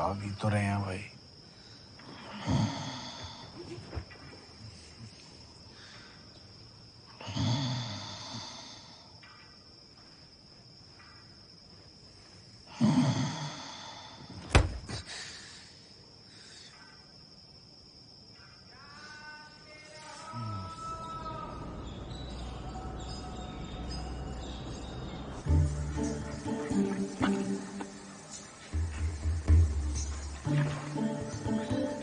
जाग ही तो रहे हैं भाई।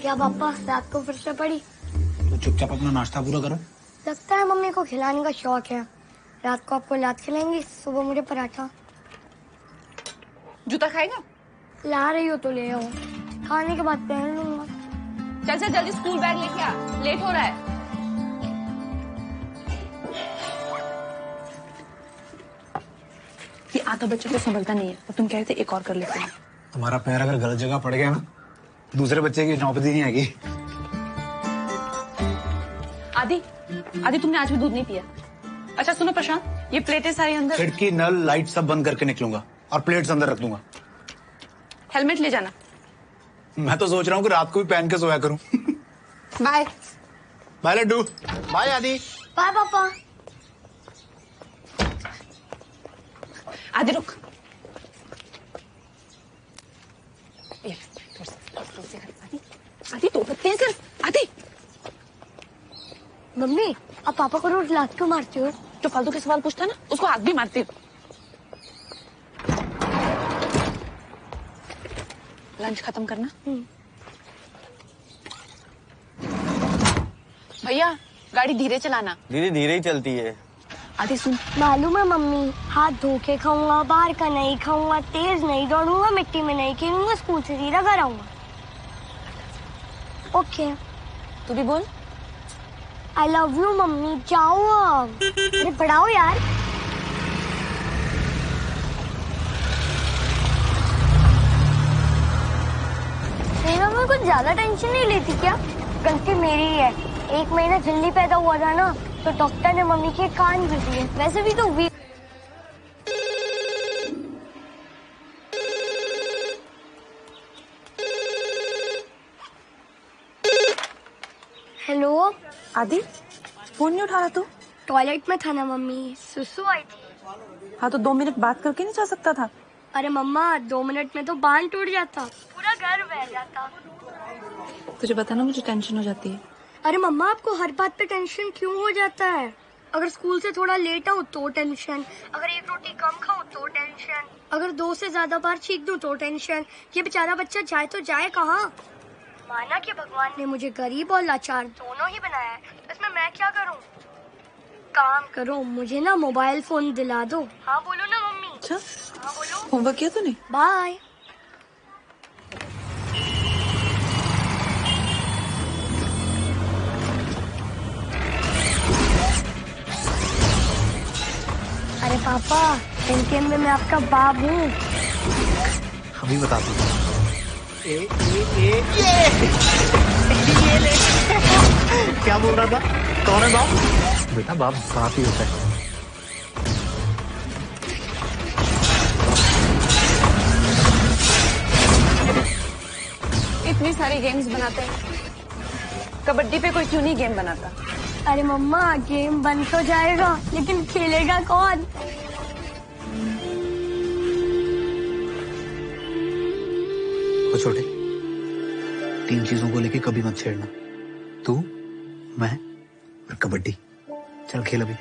क्या पापा रात को फिर से पड़ी? तो चुपचाप अपना नाश्ता पूरा करो। लगता है मम्मी को खिलाने का शौक है। रात को आपको लात खिलाएंगी, सुबह मुझे पराठा। जूता खाएगा? ला रही हो तो ले आओ, खाने के बाद पहन लूंगा। चल चल जल्दी स्कूल बैग लेके आ, लेट हो रहा है। ये आधा बच्चा तो समझता नहीं है और तुम कह रहे थे एक और कर लेते हैं। तुम्हारा पैर अगर गलत जगह पड़ गया ना, दूसरे बच्चे की नौबत ही नहीं आएगी। आदि आदि तुमने आज भी दूध नहीं पिया? अच्छा सुनो प्रशांत, ये प्लेटें सारी अंदर। खिड़की नल लाइट सब बंद करके निकलूंगा और प्लेट्स अंदर रख दूंगा। हेलमेट ले जाना। मैं तो सोच रहा हूँ कि रात को भी पहन के सोया करूं। Bye bye Laddu. Bye Aadi. Bye पापा। आदि रुक। आदि तो सकते हैं सिर्फ। आदि मम्मी आप पापा को रोज लात क्यों मारती हो? जो फालतू के सवाल पूछता है ना, उसको हाथ भी मारती हूँ। लंच खत्म करना। भैया गाड़ी धीरे चलाना। धीरे धीरे ही चलती है। आदि सुन। मालूम है मम्मी, हाथ धो के खाऊंगा, बाहर का नहीं खाऊंगा, तेज नहीं दौड़ूंगा, मिट्टी में नहीं खेलूंगा, स्कूल से सीधा घर आऊंगा। ओके। तू भी बोल। आई लव यू मम्मी, जाओ अब। अरे पढ़ाओ यार। मेरा मैं कुछ ज्यादा टेंशन नहीं लेती क्या? गलती मेरी है। 1 महीना जल्दी पैदा हुआ था ना, तो डॉक्टर ने मम्मी के कान भर दिए। वैसे भी तो हेलो आदि फोन नहीं उठा रहा तू? टॉयलेट में था ना मम्मी, सुसु आई थी। हाँ तो 2 मिनट बात करके नहीं जा सकता था? अरे मम्मा 2 मिनट में तो बांध टूट जाता, पूरा घर बह जाता। तुझे पता ना मुझे टेंशन हो जाती है। अरे मम्मा आपको हर बात पे टेंशन क्यों हो जाता है? अगर स्कूल से थोड़ा लेट आओ तो टेंशन, अगर 1 रोटी कम खाओ तो टेंशन, अगर 2 से ज्यादा बार छींक दूं तो टेंशन। ये बेचारा बच्चा जाए तो जाए कहाँ? माना कि भगवान ने मुझे गरीब और लाचार दोनों ही बनाया है, इसमें मैं क्या करूँ? काम करो, मुझे ना मोबाइल फोन दिला दो। हाँ बोलो ना मम्मी। अच्छा हाँ बोलो। होमवर्क किया तूने? बाय। अरे पापा, एमकेएम में मैं आपका बाप हूँ। अभी बता दूँ। ये ले। क्या बोल रहा था? कौन है बाप? बेटा बाप बाप ही होता है। इतनी सारी गेम्स बनाते हैं, कबड्डी पे कोई क्यों नहीं गेम बनाता? अरे मम्मा गेम बन तो जाएगा, लेकिन खेलेगा कौन? वो छोटे 3 चीजों को लेके कभी मत छेड़ना। तू, मैं और कबड्डी। चल खेल अभी।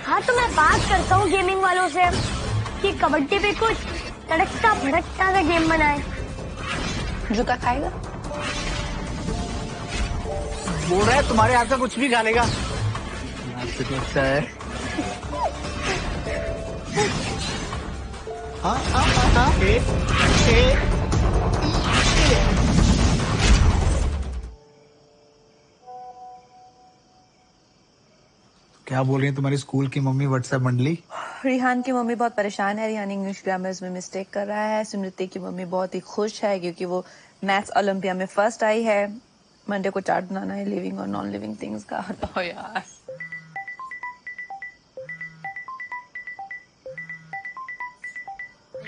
हाँ तो मैं बात करता हूँ गेमिंग वालों से कि कबड्डी पे कुछ तड़कता भड़कता सा गेम बनाए। जूता खाएगा? बोल रहा है तुम्हारे हाथ का कुछ भी खा लेगा। अच्छा है। हाँ हाँ हाँ हाँ। क्या बोल रही है तुम्हारी स्कूल की मम्मी व्हाट्सएप मंडली? रिहान की मम्मी बहुत परेशान है। रिहान इंग्लिश ग्रामर्स में मिस्टेक कर रहा है। स्मृति की मम्मी बहुत ही खुश है क्योंकि वो मैथ्स ओलंपिया में फर्स्ट आई है। मंडे को चार्ट बनाना है लिविंग और नॉन लिविंग थिंग्स का। तो यार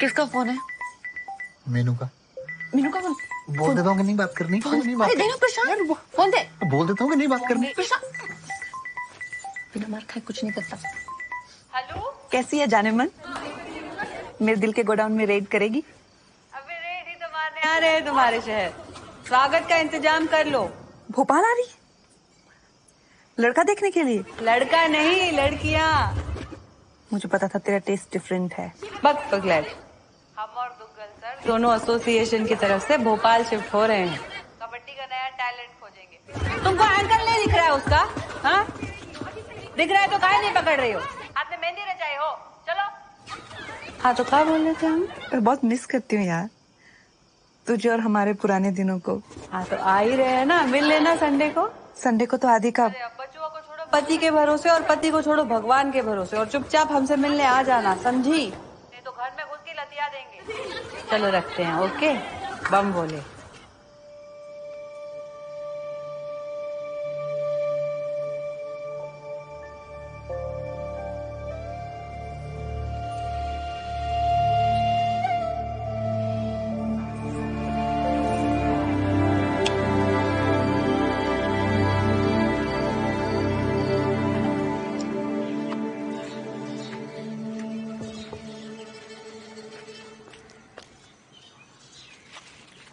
किसका फोन है? मीनू का मीनू का फोन बोल देता हूँ कि नहीं बात करनी। नहीं बात अरे दे ना प्रशांत, फोन दे। बोल देता हूँ कि नहीं बात करनी। प्रशांत बिना मार खाए कुछ नहीं करता। हेलो, कैसी है जाने मन? मेरे दिल के गोडाउन में रेड करेगी? अबे रेड ही तो मारने आ रहे हैं तुम्हारे शहर। स्वागत का इंतजाम कर लो। भोपाल आ रही लड़का देखने के लिए? लड़का नहीं, लड़कियां। मुझे पता था तेरा टेस्ट डिफरेंट है। बक पगलैट। हम और दुग्गल सर दोनों एसोसिएशन की तरफ से भोपाल शिफ्ट हो रहे हैं। कबड्डी का नया टैलेंट खोजेंगे। तुमको एंकल नहीं दिख रहा है उसका? हाँ, दिख रहा है तो काहे नहीं पकड़ रही हो? आपने मेहंदी रचाई हो? चलो। हाँ तो क्या बोल रहे थे हम? मैं बहुत मिस करती हूँ यार तुझे और हमारे पुराने दिनों को। हाँ तो आ ही रहे हैं ना, मिल लेना संडे को। संडे को तो आदि का बच्चों को छोड़ो पति के भरोसे और पति को छोड़ो भगवान के भरोसे और चुपचाप हमसे मिलने आ जाना, समझी? नहीं तो घर में घुस के लतिया देंगे। चलो रखते हैं, ओके? बम बोले।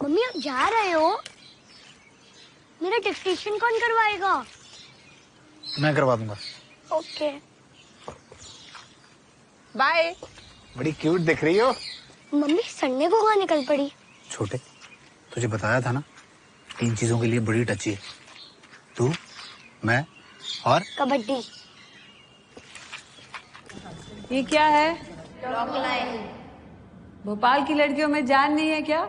मम्मी आप जा रहे हो? मेरा डिक्टेशन कौन करवाएगा? मैं करवा दूंगा। Okay bye. बड़ी क्यूट दिख रही हो। मम्मी संडे को कहाँ निकल पड़ी? छोटे तुझे बताया था ना 3 चीजों के लिए बड़ी टची है, तू, मैं और कबड्डी। ये क्या है? भोपाल की लड़कियों में जान नहीं है क्या?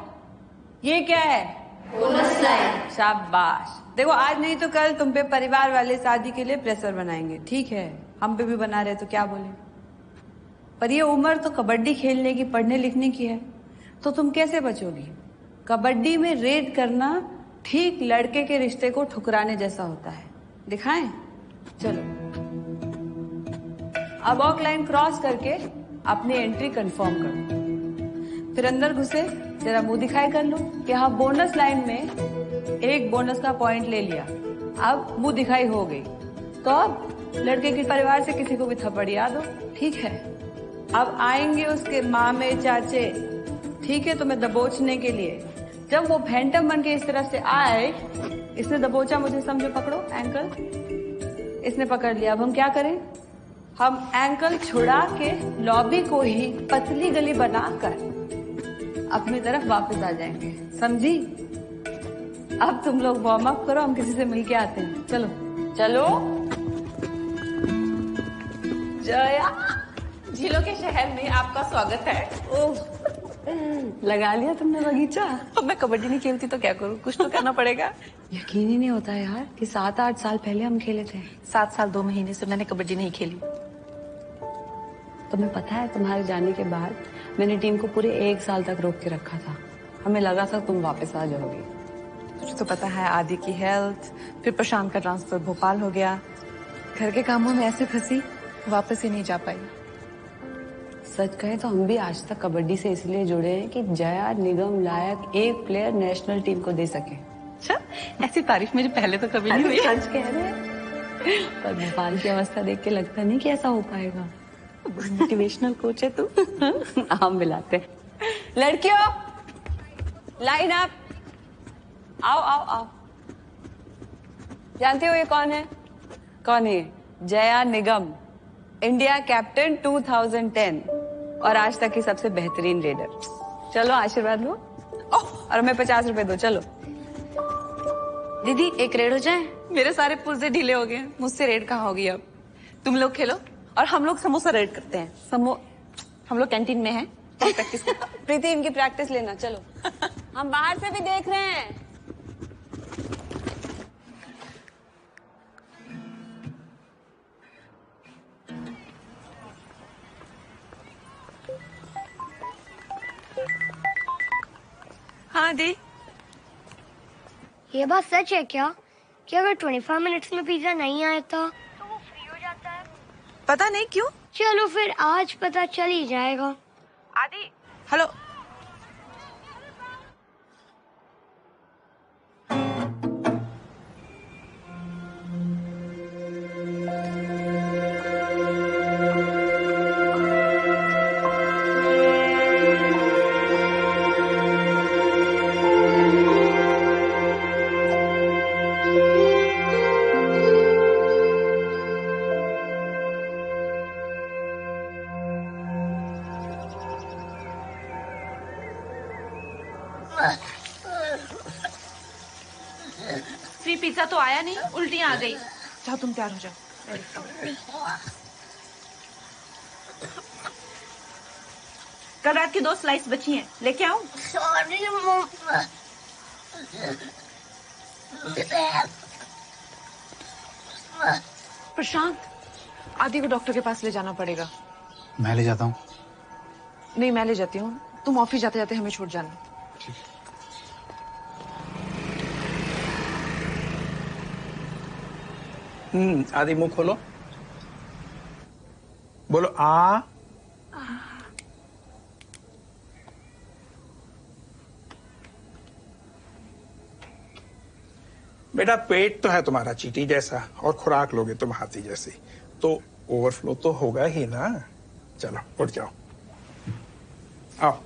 ये क्या है? Bonus line. शाबाश। देखो आज नहीं तो कल तुम पे परिवार वाले शादी के लिए प्रेशर बनाएंगे, ठीक है? हम पे भी बना रहे तो क्या बोले? पर ये उम्र तो कबड्डी खेलने की, पढ़ने लिखने की है, तो तुम कैसे बचोगी? कबड्डी में रेड करना ठीक लड़के के रिश्ते को ठुकराने जैसा होता है। दिखाएं? चलो अब ऑक लाइन क्रॉस करके अपनी एंट्री कंफर्म करो, फिर अंदर घुसे जरा मुंह दिखाई कर लो कि हाँ बोनस लाइन में एक बोनस का पॉइंट ले लिया। अब मुंह दिखाई हो गई तो अब लड़के के परिवार से किसी को भी थप्पड़ याद हो, ठीक है? अब आएंगे उसके मामे चाचे, ठीक है, तुम्हें दबोचने के लिए। जब वो फैंटम बन के इस तरफ से आए, इसने दबोचा मुझे, समझो, पकड़ो एंकल, इसने पकड़ लिया। अब हम क्या करें? हम एंकल छुड़ा के लॉबी को ही पतली गली बनाकर अपनी तरफ वापस आ जाएंगे, समझी? अब तुम लोग वार्म अप करो, हम किसी से मिल के आते हैं। चलो चलो। जया, झीलों के शहर में आपका स्वागत है। ओह, लगा लिया तुमने बगीचा? अब मैं कबड्डी नहीं खेलती तो क्या करूँ, कुछ तो करना पड़ेगा। यकीन ही नहीं होता यार कि 7-8 साल पहले हम खेले थे। 7 साल 2 महीने से मैंने कबड्डी नहीं खेली। तुम्हें पता है तुम्हारे जाने के बाद मैंने टीम को पूरे 1 साल तक रोक के रखा था। हमें लगा था तुम वापस आ जाओगी। तुझे तो पता है आदि की हेल्थ, फिर प्रशांत का ट्रांसफर भोपाल हो गया, घर के कामों में ऐसे फंसी वापस ही नहीं जा पाई। सच कहे तो हम भी आज तक कबड्डी से इसलिए जुड़े हैं कि जया निगम लायक एक प्लेयर नेशनल टीम को दे सके। अच्छा, ऐसी तारीफ मुझे पहले तो कभी नहीं हुई। सच कह रहे हैं। पर भोपाल की अवस्था देख के लगता नहीं कि ऐसा हो पाएगा। मोटिवेशनल कोच है तू। हम मिलाते हैं। लड़कियों लाइन अप, आओ आओ आओ। जानते हो ये कौन है? कौन है? जया निगम, इंडिया कैप्टन 2010 और आज तक की सबसे बेहतरीन रेडर। चलो आशीर्वाद लो और हमें 50 रुपए दो। चलो दीदी एक रेड हो जाए। मेरे सारे पुर्जे ढीले हो गए, मुझसे रेड कहाँ होगी अब। तुम लोग खेलो और हम लोग समोसा रेड करते हैं। हम लोग कैंटीन में हैं, प्रैक्टिस। प्रीति इनकी प्रैक्टिस लेना। चलो हम बाहर से भी देख रहे हैं। हाँ दी। ये बात सच है क्या कि अगर 25 मिनट्स में पिज्जा नहीं आया था तो वो फ्री हो जाता है? पता नहीं क्यों। चलो फिर आज पता चल ही जाएगा। आदि हेलो, फ्री पिज्जा तो आया नहीं, उल्टियां आ गई। जाओ तुम तैयार हो जाओ। कल रात की 2 स्लाइस बची हैं, लेके आऊं? सॉरी मम्मा। प्रशांत, आदि को डॉक्टर के पास ले जाना पड़ेगा। मैं ले जाता हूँ। नहीं, मैं ले जाती हूँ, तुम ऑफिस जाते जाते हमें छोड़ जाना। आदि मुंह खोलो, बोलो आ। बेटा पेट तो है तुम्हारा चींटी जैसा और खुराक लोगे तुम हाथी जैसी, तो ओवरफ्लो तो होगा ही ना। चलो उठ जाओ, आओ।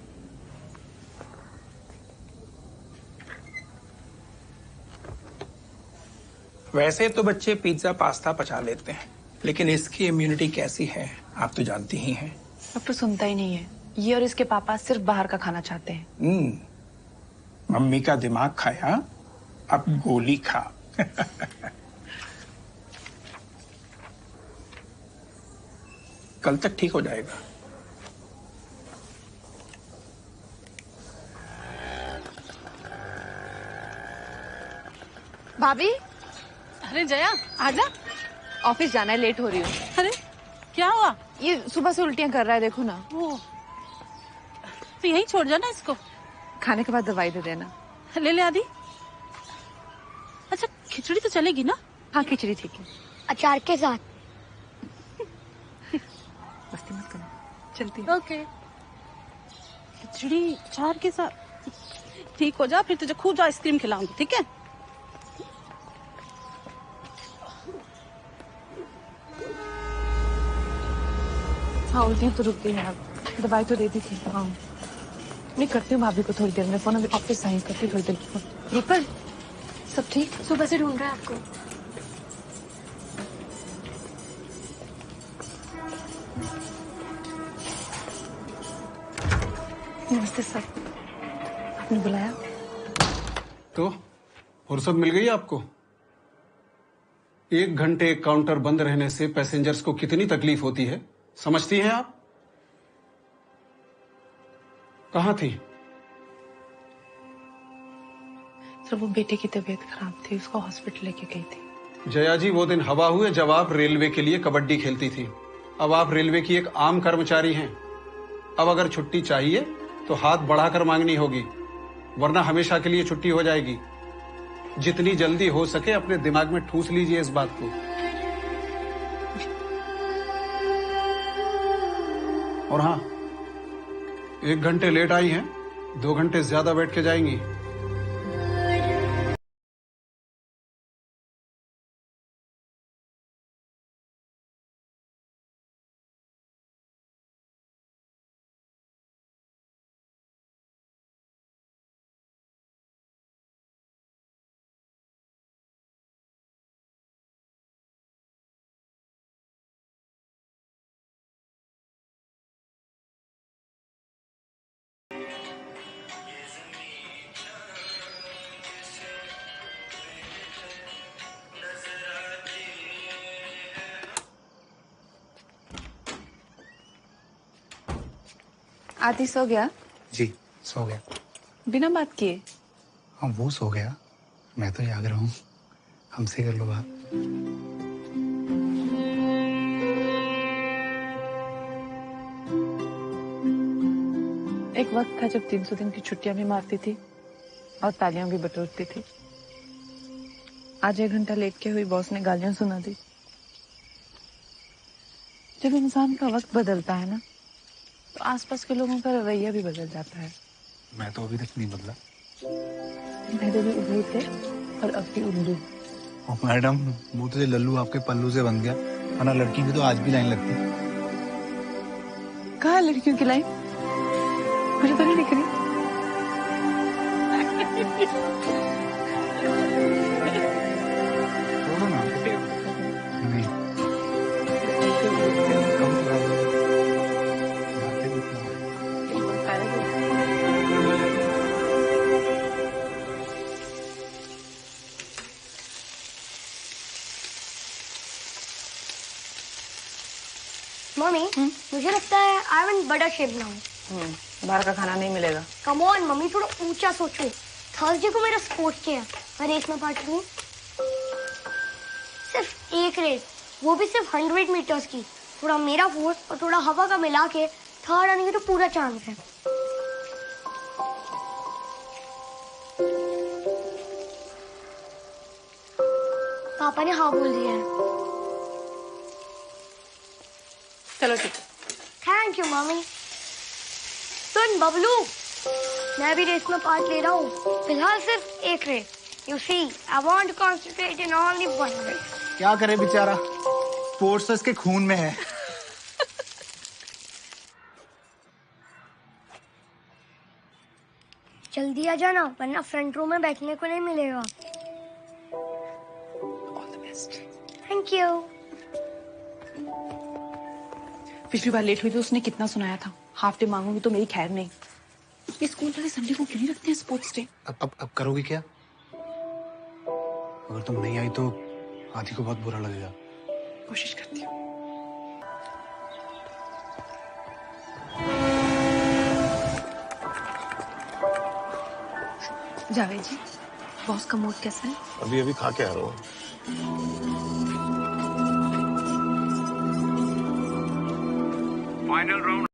वैसे तो बच्चे पिज्जा पास्ता पचा लेते हैं, लेकिन इसकी इम्यूनिटी कैसी है आप तो जानती ही हैं। डॉक्टर सुनता ही नहीं है। ये और इसके पापा सिर्फ बाहर का खाना चाहते हैं। मम्मी का दिमाग खाया, अब गोली खा। कल तक ठीक हो जाएगा। भाभी, अरे जया आजा। ऑफिस जाना है, लेट हो रही हूँ। अरे क्या हुआ? ये सुबह से उल्टियां कर रहा है, देखो ना। वो तो यहीं छोड़ जाना इसको, खाने के बाद दवाई दे देना। ले ले आदि। अच्छा खिचड़ी तो चलेगी ना? हाँ खिचड़ी ठीक है। अचार के साथ। मस्ती मत करना, चलती है। ओके। खिचड़ी चार के साथ ठीक हो जा, फिर तुझे खूब आइसक्रीम खिलाऊंगी, ठीक है? हाँ उल्टी तो रुक गई है, अब दवाई तो दे दी थी। हाँ मैं करती हूँ भाभी को थोड़ी देर में फोन, अभी ऑफिस साइन करती हूँ थोड़ी देर में। दीपक सब ठीक? सुबह से ढूंढ रहा है आपको। नमस्ते सर, आपने बुलाया? तो फुर्सत मिल गई आपको? 1 घंटे काउंटर बंद रहने से पैसेंजर्स को कितनी तकलीफ होती है, समझती हैं आप? कहाँ थी? सर वो बेटे की तबीयत खराब थी, उसको हॉस्पिटल लेके गई थी। जया जी वो दिन हवा हुए जब आप रेलवे के लिए कबड्डी खेलती थी। अब आप रेलवे की एक आम कर्मचारी हैं। अब अगर छुट्टी चाहिए तो हाथ बढ़ाकर मांगनी होगी, वरना हमेशा के लिए छुट्टी हो जाएगी। जितनी जल्दी हो सके अपने दिमाग में ठूस लीजिए इस बात को। और हाँ, 1 घंटे लेट आई हैं, 2 घंटे ज्यादा बैठ के जाएंगी। आदि सो गया? जी सो गया। बिना बात किए? हाँ वो सो गया, मैं तो जाग रहा हूँ। हमसे कर लो बात। एक वक्त था जब 300 दिन की छुट्टियां भी मारती थी और तालियां भी बटोरती थी। आज 1 घंटा लेट के हुई बॉस ने गालियां सुना दी। जब इंसान का वक्त बदलता है ना, तो आसपास के लोगों का रवैया भी बदल जाता है। मैं तो अभी तक नहीं बदला। पहले भी उल्लू थे और अब भी उल्लू। और मैडम वो तो लल्लू आपके पल्लू से बन गया, वरना लड़की की तो आज भी लाइन लगती। कहाँ लड़कियों की लाइन? मुझे तो नहीं दिख रही। छोड़ो ना। नहीं मम्मी मुझे लगता है आई एम इन बड़ा शेप नाउ। बाहर का खाना नहीं मिलेगा। कम ऑन मम्मी, थोड़ा ऊंचा सोचो। थर्सडे को मेरा स्पोर्ट्स डे है, मैं रेस में पार्ट लूं। सिर्फ एक रेस, वो भी सिर्फ 100 मीटर्स की। थोड़ा मेरा फोर्स और थोड़ा हवा का मिला के थर्ड आने की तो पूरा चांस है। पापा ने हाँ बोल दिया है। चलो ठीक है। Thank you mummy. सुन बबलू, मैं भी रेस में पार्ट ले रहा हूँ, फिलहाल सिर्फ एक race. You see I want to concentrate in only one race. क्या करे बेचारा, स्पोर्ट्स तो इसके खून में है। जल्दी आ जाना वरना फ्रंट रो में बैठने को नहीं मिलेगा। All the best. Thank you. पिछली बार लेट हुई तो उसने कितना सुनाया था, हाफ डे मांगूंगी तो मेरी खैर नहीं। ये स्कूल वाले संडे को क्यों नहीं रखते हैं स्पोर्ट्स डे? अब करोगी क्या? अगर तुम नहीं आई तो आदि को बहुत बुरा लगेगा। कोशिश करती हूँ। जावेद जी, बॉस का मूड कैसा है? अभी अभी खा के आ रहा हूँ। Final round.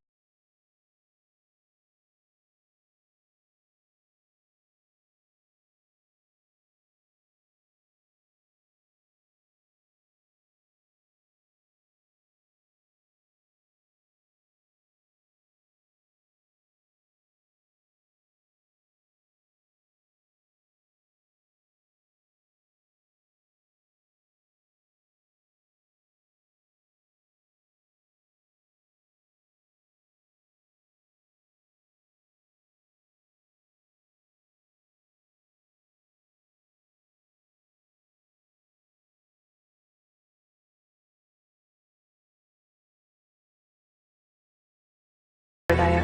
आया,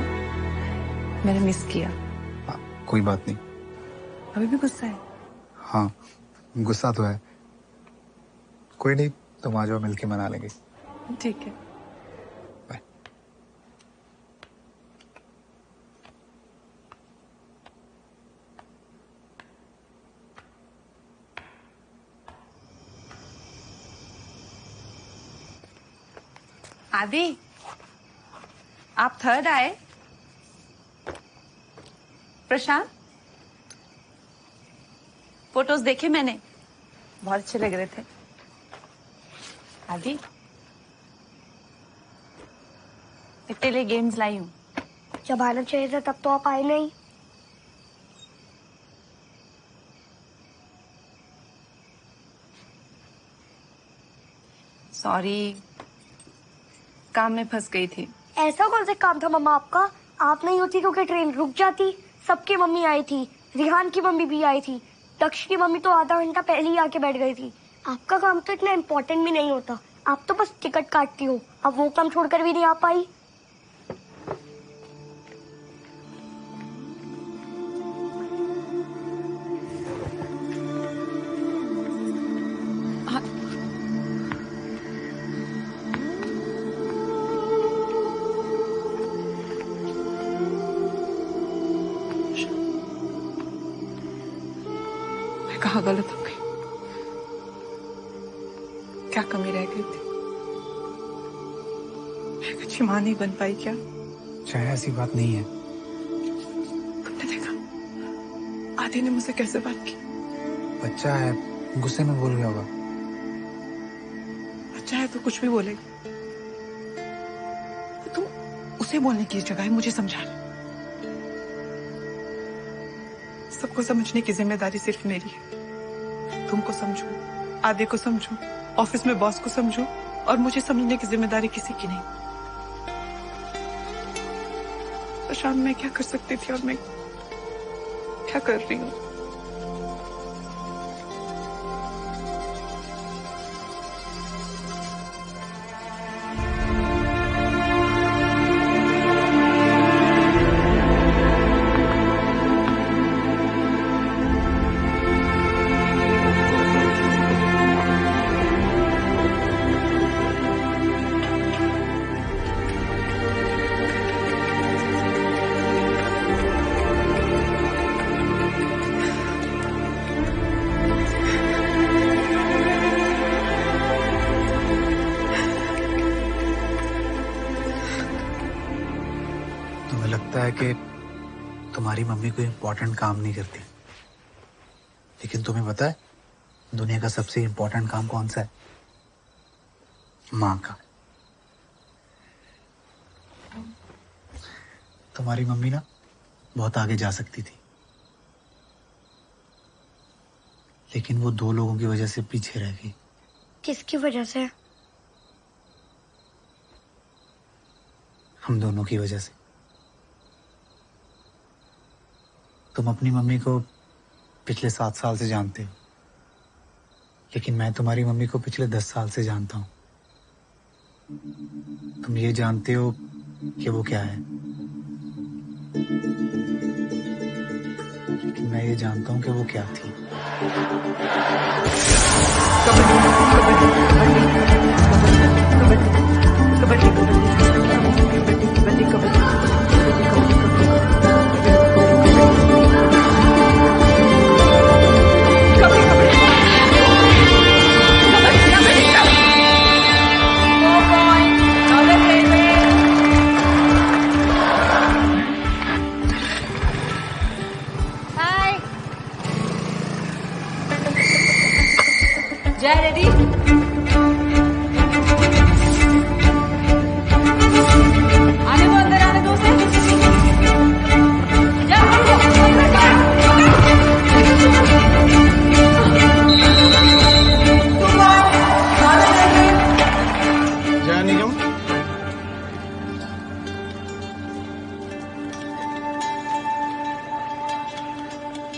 मैंने मिस किया। कोई बात नहीं। अभी भी गुस्सा है? हाँ गुस्सा तो है। कोई नहीं, तुम आ जाओ, मिलके मना लेंगे। ठीक है। बाय। आदि, आप थर्ड आए। प्रशांत, फोटोज देखे मैंने, बहुत अच्छे लग रहे थे। आदि, इतने लिए गेम्स लाई हूँ। जब आना चाहिए था तब तो आप आए नहीं। सॉरी, काम में फंस गई थी। ऐसा कौन सा काम था मम्मा आपका? आप नहीं होती तो क्या ट्रेन रुक जाती? सबकी मम्मी आई थी, रिहान की मम्मी भी आई थी, दक्ष की मम्मी तो आधा घंटा पहले ही आके बैठ गई थी। आपका काम तो इतना इम्पोर्टेंट भी नहीं होता, आप तो बस टिकट काटती हो। अब वो काम छोड़कर भी नहीं आ पाई। कहाँ गलत हो गई? क्या कमी रह गई थी? मैं एक अच्छी मां नहीं बन पाई क्या? चाहे ऐसी बात नहीं है। तुमने देखा आदि ने मुझसे कैसे बात की? बच्चा है, गुस्से में बोल गया होगा। अच्छा है तो कुछ भी बोलेगा। तुम उसे बोलने की जगह मुझे समझा। सबको समझने की जिम्मेदारी सिर्फ मेरी है। तुमको समझो, आदि को समझो, ऑफिस में बॉस को समझो, और मुझे समझने की जिम्मेदारी किसी की नहीं। तो शाम में क्या कर सकती थी और मैं क्या कर रही हूँ? है कि तुम्हारी मम्मी कोई इम्पोर्टेंट काम नहीं करती, लेकिन तुम्हें पता है दुनिया का सबसे इम्पोर्टेंट काम कौन सा है? माँ का। तुम्हारी मम्मी ना बहुत आगे जा सकती थी, लेकिन वो 2 लोगों की वजह से पीछे रह गई। किसकी वजह से? हम दोनों की वजह से। तुम अपनी मम्मी को पिछले 7 साल से जानते हो, लेकिन मैं तुम्हारी मम्मी को पिछले 10 साल से जानता हूं। तुम ये जानते हो कि वो क्या है, लेकिन मैं ये जानता हूं कि वो क्या थी। जय रेडी? आने दो, अंदर आने दो उसे। जा, जय निगम।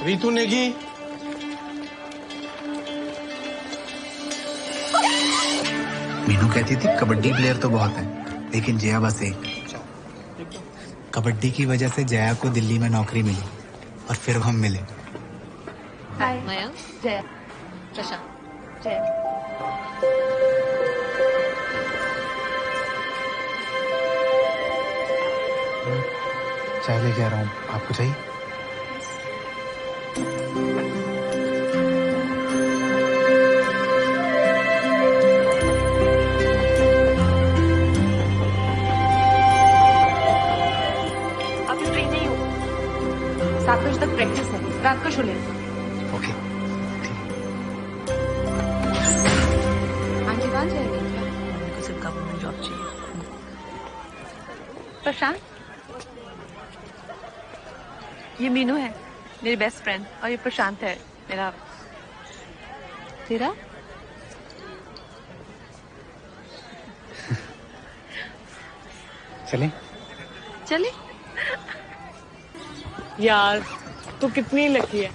रीतू नेगी। मीनू कहती थी कबड्डी प्लेयर तो बहुत है, लेकिन जया बस एक। कबड्डी की वजह से जया को दिल्ली में नौकरी मिली और फिर हम मिले। हाय मयंक, जय, प्रशांत, जय। चाय लेके आ रहा हूँ, आपको चाहिए? सात बजे तक प्रैक्टिस है, रात को शुले। ओके। आंटी कहाँ जाएगी? मम्मी को सिर्फ गवर्नमेंट जॉब चाहिए। प्रशांत, ये मीनू है मेरी बेस्ट फ्रेंड, और ये प्रशांत है मेरा। तेरा? चले? चले। यार तू कितनी लकी है,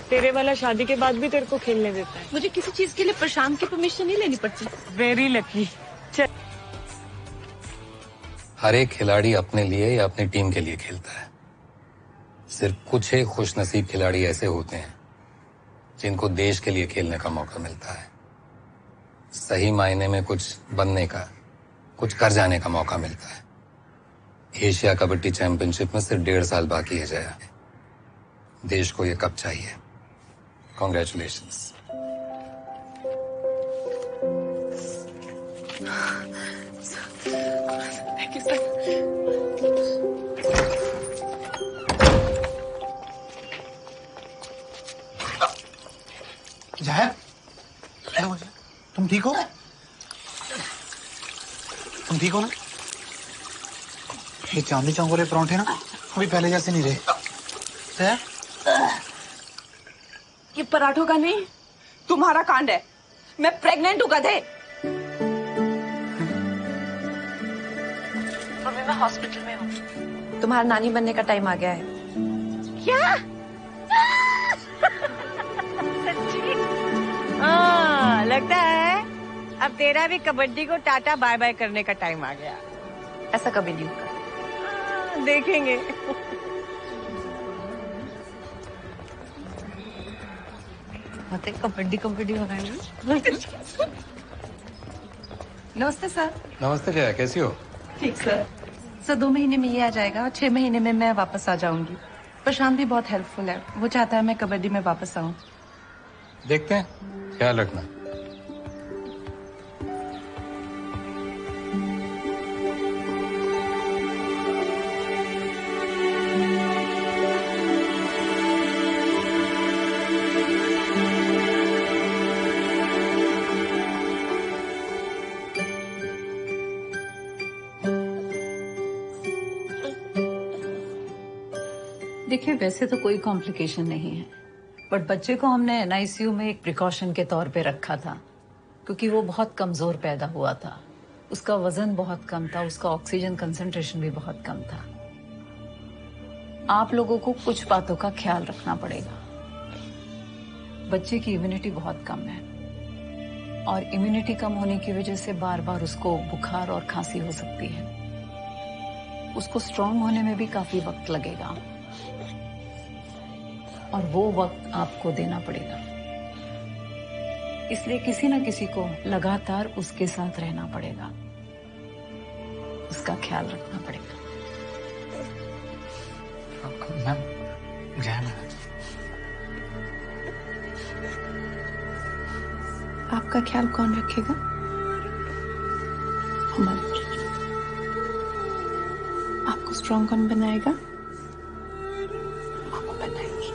तेरे वाला शादी के बाद भी तेरे को खेलने देता है। मुझे किसी चीज के लिए प्रशांत की परमिशन नहीं लेनी पड़ती। Very lucky. हर एक खिलाड़ी अपने लिए या अपनी टीम के लिए खेलता है। सिर्फ कुछ ही खुशनसीब खिलाड़ी ऐसे होते हैं जिनको देश के लिए खेलने का मौका मिलता है, सही मायने में कुछ बनने का, कुछ कर जाने का मौका मिलता है। एशिया कबड्डी चैंपियनशिप में सिर्फ 1.5 साल बाकी है जया। देश को ये कप चाहिए। Congratulations. Thank you sir. Jaya, तुम ठीक हो? तुम ठीक हो ना? ये चांदी चौक वाले परांठे ना अभी पहले जैसे नहीं रहे। जया, ये पराठों का नहीं, तुम्हारा कांड है। मैं प्रेग्नेंट हूँ गधे। अभी मैं हॉस्पिटल में हूँ। तुम्हारा नानी बनने का टाइम आ गया है। क्या? सच्ची? हाँ, लगता है अब तेरा भी कबड्डी को टाटा बाय बाय करने का टाइम आ गया। ऐसा कभी नहीं होगा। देखेंगे। मतलब कबड्डी कबड्डी हो रहा है। नमस्ते सर। नमस्ते जया, कैसी हो? ठीक सर। सर 2 महीने में ये आ जाएगा और 6 महीने में मैं वापस आ जाऊंगी। प्रशांत भी बहुत हेल्पफुल है, वो चाहता है मैं कबड्डी में वापस आऊं। देखते हैं, ख्याल रखना। देखिए वैसे तो कोई कॉम्प्लिकेशन नहीं है, बट बच्चे को हमने एनआईसीयू में एक प्रिकॉशन के तौर पे रखा था क्योंकि वो बहुत कमजोर पैदा हुआ था। उसका वजन बहुत कम था, उसका ऑक्सीजन कंसंट्रेशन भी बहुत कम था। आप लोगों को कुछ बातों का ख्याल रखना पड़ेगा। बच्चे की इम्यूनिटी बहुत कम है और इम्यूनिटी कम होने की वजह से बार बार उसको बुखार और खांसी हो सकती है। उसको स्ट्रांग होने में भी काफी वक्त लगेगा और वो वक्त आपको देना पड़ेगा। इसलिए किसी न किसी को लगातार उसके साथ रहना पड़ेगा, उसका ख्याल रखना पड़ेगा। मैम जय मैम। आपका ख्याल कौन रखेगा? हमारा। आपको स्ट्रॉन्ग कौन बनाएगा? मामा बनाएगी।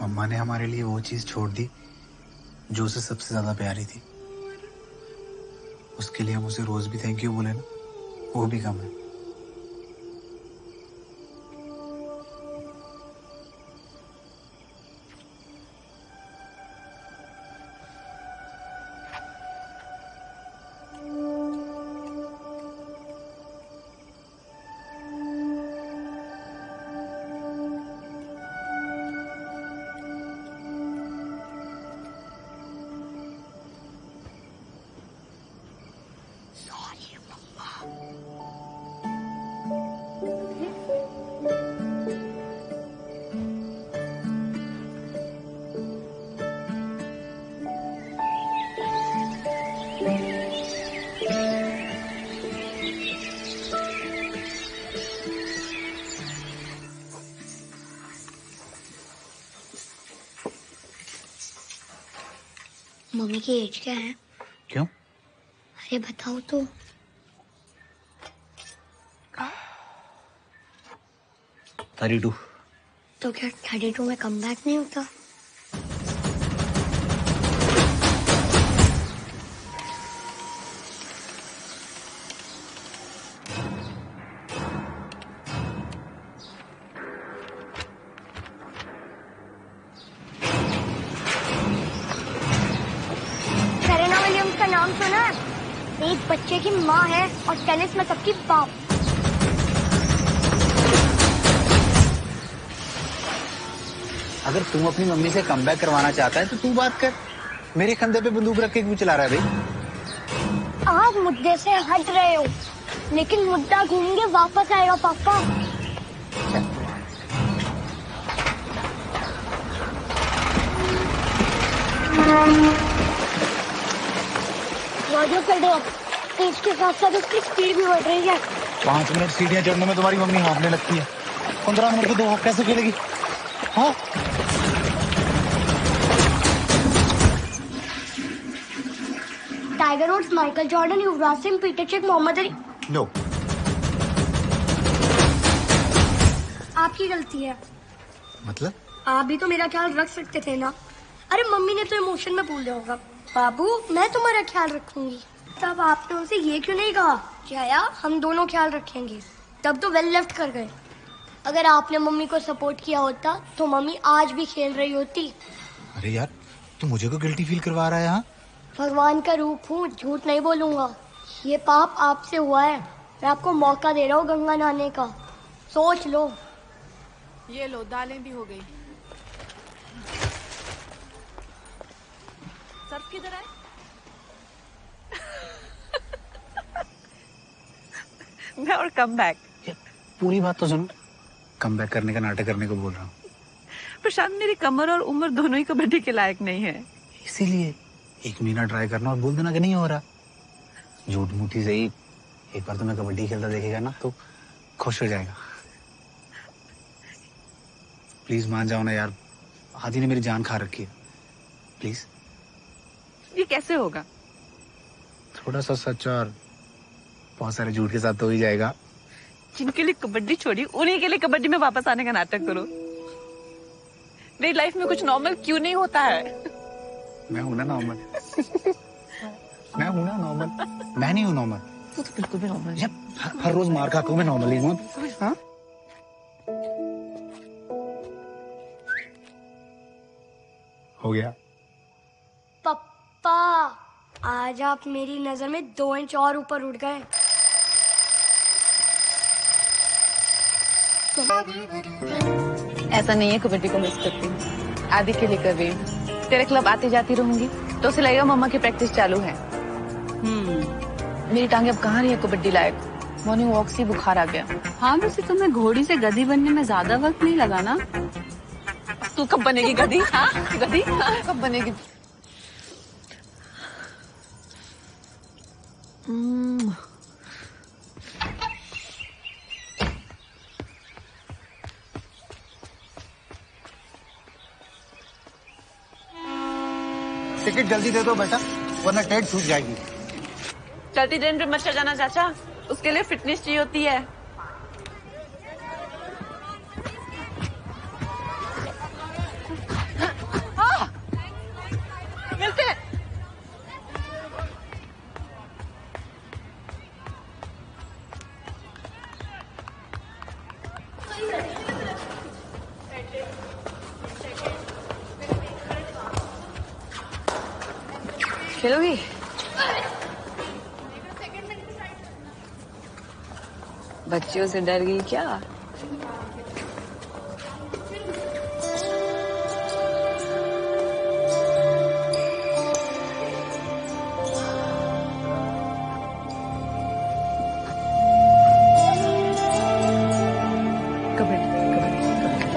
मम्मा ने हमारे लिए वो चीज छोड़ दी जो उसे सबसे ज्यादा प्यारी थी। उसके लिए हम उसे रोज भी थैंक यू बोले ना, वो भी कम है। मम्मी की एज क्या है? क्यों? अरे बताओ तो। 32। तो क्या 32 में कम बैक नहीं होता? सेरेना विलियम्स का नाम सुना है? एक बच्चे की माँ है और टेनिस में सबकी बाप। अगर तुम अपनी मम्मी से कमबैक करवाना चाहता है तो तू बात कर। मेरे कंधे पे बंदूक रख के क्यों चला रहा है भाई? आप मुद्दे से हट रहे हो, लेकिन मुद्दा घूम के वापस आएगा पापा। राजू कर दो, इसके साथ साथ उसकी स्पीड भी बढ़ रही है। 5 मिनट सीढ़ियां चढ़ने में तुम्हारी मम्मी हाँफने लगती है। 15 मिनट के 2 हॉप कैसे खेलेगी? हाँ? Tiger Woods, Michael Jordan, Yuvraj Singh, Peter Cech, Muhammad Ali. No. आपकी गलती है। मतलब? आप भी तो मेरा ख्याल रख सकते थे ना। अरे मम्मी ने तो इमोशन में भूल दिया होगा। बाबू मैं तुम्हारा ख्याल रखूंगी। तब आपने उनसे ये क्यों नहीं कहा जया हम दोनों ख्याल रखेंगे? तब तो वेल लेफ्ट कर गए। अगर आपने मम्मी को सपोर्ट किया होता तो मम्मी आज भी खेल रही होती। अरे यार तू मुझे को गिल्टी फील करवा रहा है यहाँ? भगवान का रूप हूँ, झूठ नहीं बोलूंगा। ये पाप आपसे हुआ है। मैं आपको मौका दे रहा हूँ गंगा नहाने का, सोच लो। ये लो, दालें भी हो गई। सर्फ किधर है? मैं और कम बैक। पूरी बात तो सुन। कम बैक करने का नाटक करने को बोल रहा हूँ। प्रशांत मेरी कमर और उम्र दोनों ही कबड्डी के लायक नहीं है। इसीलिए 1 महीना ट्राई करना और बोल देना कि नहीं हो रहा। झूठ मूठी सही, एक बार तो मैं कबड्डी खेलता देखेगा ना तो खुश हो जाएगा। प्लीज मान जाओ ना यार, हाथी ने मेरी जान खा रखी है। प्लीज। ये कैसे होगा? थोड़ा सा सच और बहुत सारे झूठ के साथ तो हो ही जाएगा। जिनके लिए कबड्डी छोड़ी उन्हीं के लिए कबड्डी में वापस आने का नाटक करो। मेरी लाइफ में कुछ नॉर्मल क्यों नहीं होता है? मैं हूं ना नॉर्मल। मैं हूं ना नॉर्मल। मैं नहीं हूं नॉर्मल। तू तो बिल्कुल भी नॉर्मल है। हर रोज मार खा के मैं नॉर्मल ही हूं। हाँ? हो गया। पप्पा, आज आप मेरी नजर में 2 इंच और ऊपर उठ गए। ऐसा नहीं है, कबड्डी को मिस करती हूँ, आदि के लिए कर रही हूँ। तेरे क्लब आती जाती रहूंगी तो उसे लगेगा मम्मा की प्रैक्टिस चालू है। मेरी टांगे अब कहाँ रही है कबड्डी लायक। मॉर्निंग वॉक से बुखार आ गया। हाँ, वैसे तुम्हें घोड़ी से गधी बनने में ज्यादा वक्त नहीं लगा ना? तू कब बनेगी गधी? हाँ, गधी कब बनेगी? टिकट जल्दी दे दो बेटा, वरना टेट छूट जाएगी। चलती ट्रेन पे मत चढ़ जाना चाचा, उसके लिए फिटनेस चाहिए होती है। मिलते हैं। खेलोगी? बच्चियों से डर गई क्या?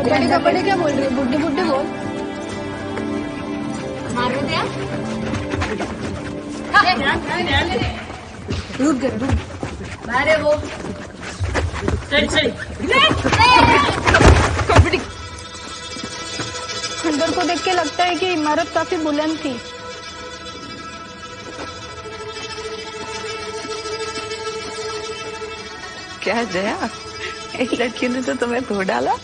कबड्डी कबड्डी क्या बोल रही है? बुड्ढे बुड्ढे बोल। मारो दिया? रुक गए, रुक। बाहर है वो। कबड्डी। खंडर को देख के लगता है कि इमारत काफी बुलंद थी। क्या जया, एक लड़की ने तो तुम्हें धो डाला।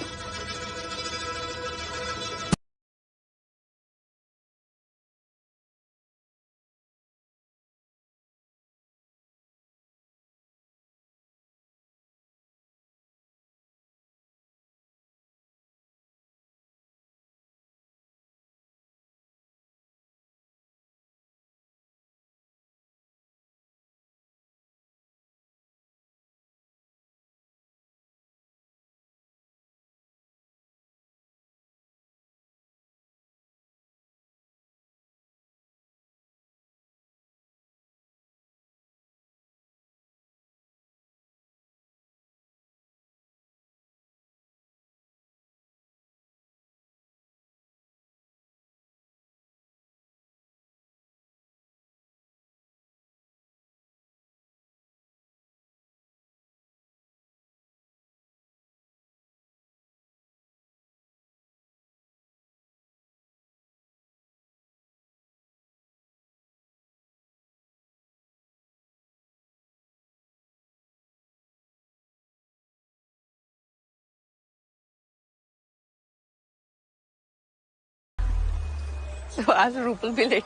तो आज रूपल भी लेट।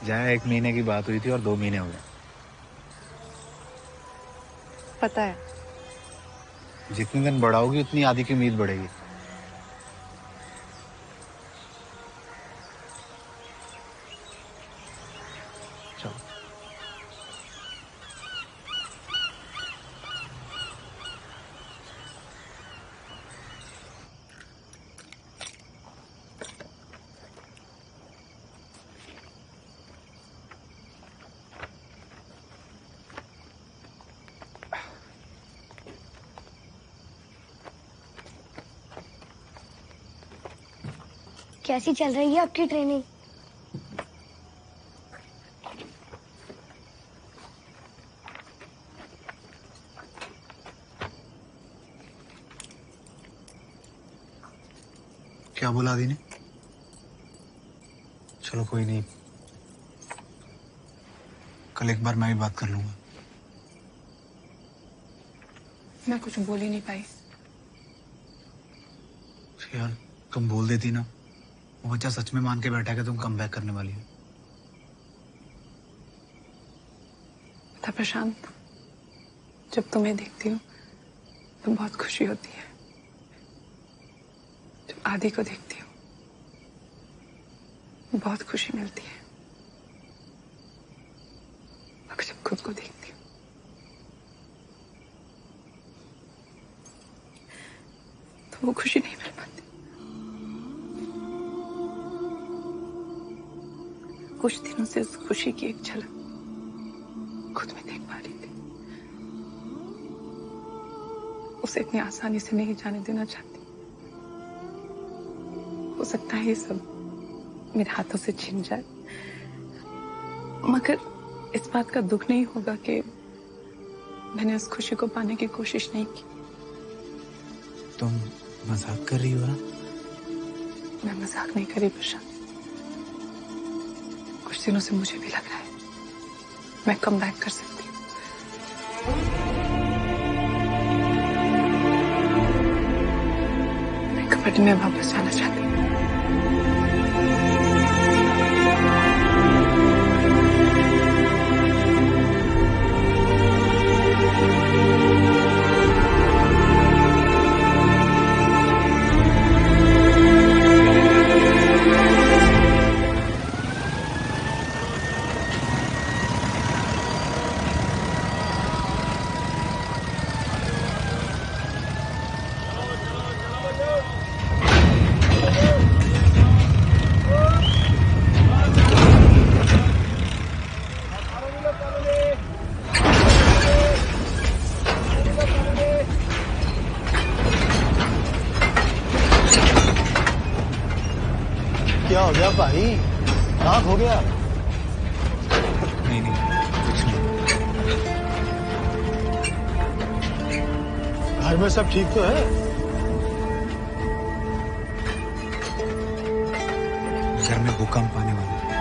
जया, 1 महीने की बात हुई थी और 2 महीने हो गए। पता है, जितने दिन बढ़ाओगी उतनी आदि की उम्मीद बढ़ेगी। चलो। कैसी चल रही है आपकी ट्रेनिंग? क्या बोला आदि ने? चलो कोई नहीं, कल एक बार मैं भी बात कर लूंगा। मैं कुछ बोल ही नहीं पाई। यार तुम बोल देती ना, वो बच्चा सच में मान के बैठा है कि तुम कम बैक करने वाली हो। पता प्रशांत, जब तुम्हें देखती हूँ तो बहुत खुशी होती है। जब आदि को देखती हूँ बहुत खुशी मिलती है। और जब खुद को देखती हूँ तो वो खुशी नहीं मिल पाती। कुछ दिनों से उस खुशी की एक झलक खुद में देख पा रही थी। उसे इतनी आसानी से नहीं जाने देना चाहती। हो सकता है ये सब मेरे हाथों से छिन जाए, मगर इस बात का दुख नहीं होगा कि मैंने उस खुशी को पाने की कोशिश नहीं की। तुम मजाक कर रही हो ना? मैं मजाक नहीं कर रही प्रशांत। कुछ दिनों से मुझे भी लग रहा है मैं कम बैक कर सकती हूँ। मैं कबड्डी में वापस जाना चाहती हूँ। क्या हो गया भाई? आँख हो गया? नहीं नहीं कुछ नहीं। घर में सब ठीक तो है? घर में भूकंप आने वाला है।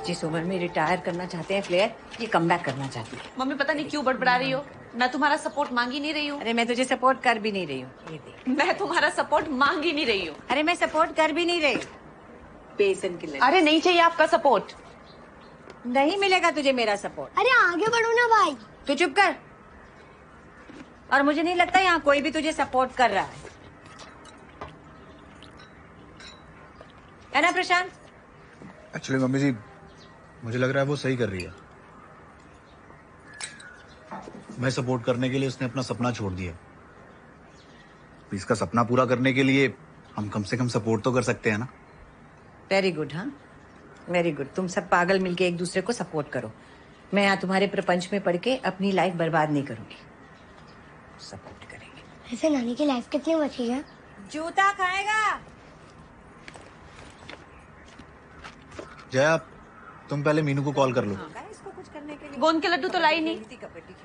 जिस उम्र में रिटायर करना चाहते हैं प्लेयर, ये कमबैक करना चाहती है। मम्मी पता नहीं क्यों बड़बड़ा रही हो। मैं तुम्हारा सपोर्ट मांग ही नहीं रही हूँ। अरे मैं तुझे सपोर्ट कर भी नहीं रही हूँ। ये देख। मैं तुम्हारा सपोर्ट मांग ही नहीं रही हूँ। अरे मैं सपोर्ट कर भी नहीं रही। बेसन की लड़की। अरे नहीं चाहिए आपका सपोर्ट। नहीं मिलेगा तुझे मेरा सपोर्ट। अरे आगे बढ़ो ना भाई। तू चुप कर। और मुझे नहीं लगता यहाँ कोई भी तुझे सपोर्ट कर रहा है ना प्रशांत? एक्चुअली मम्मी जी मुझे लग रहा है वो सही कर रही है। मैं सपोर्ट करने के लिए उसने अपना सपना छोड़ दिया। इसका सपना पूरा करने के लिए हम कम से कम सपोर्ट तो कर सकते हैं ना। Very good. हाँ वेरी गुड। तुम सब पागल मिलके एक दूसरे को सपोर्ट करो। मैं यहाँ तुम्हारे प्रपंच में पढ़ के अपनी लाइफ बर्बाद नहीं करूंगी। सपोर्ट करेंगे। ऐसे नानी की लाइफ कितनी बची है? जूता खाएगा। जया तुम पहले मीनू को कॉल कर लो। इसको कुछ करने के लिए गोंद के लड्डू तो लाई नहीं,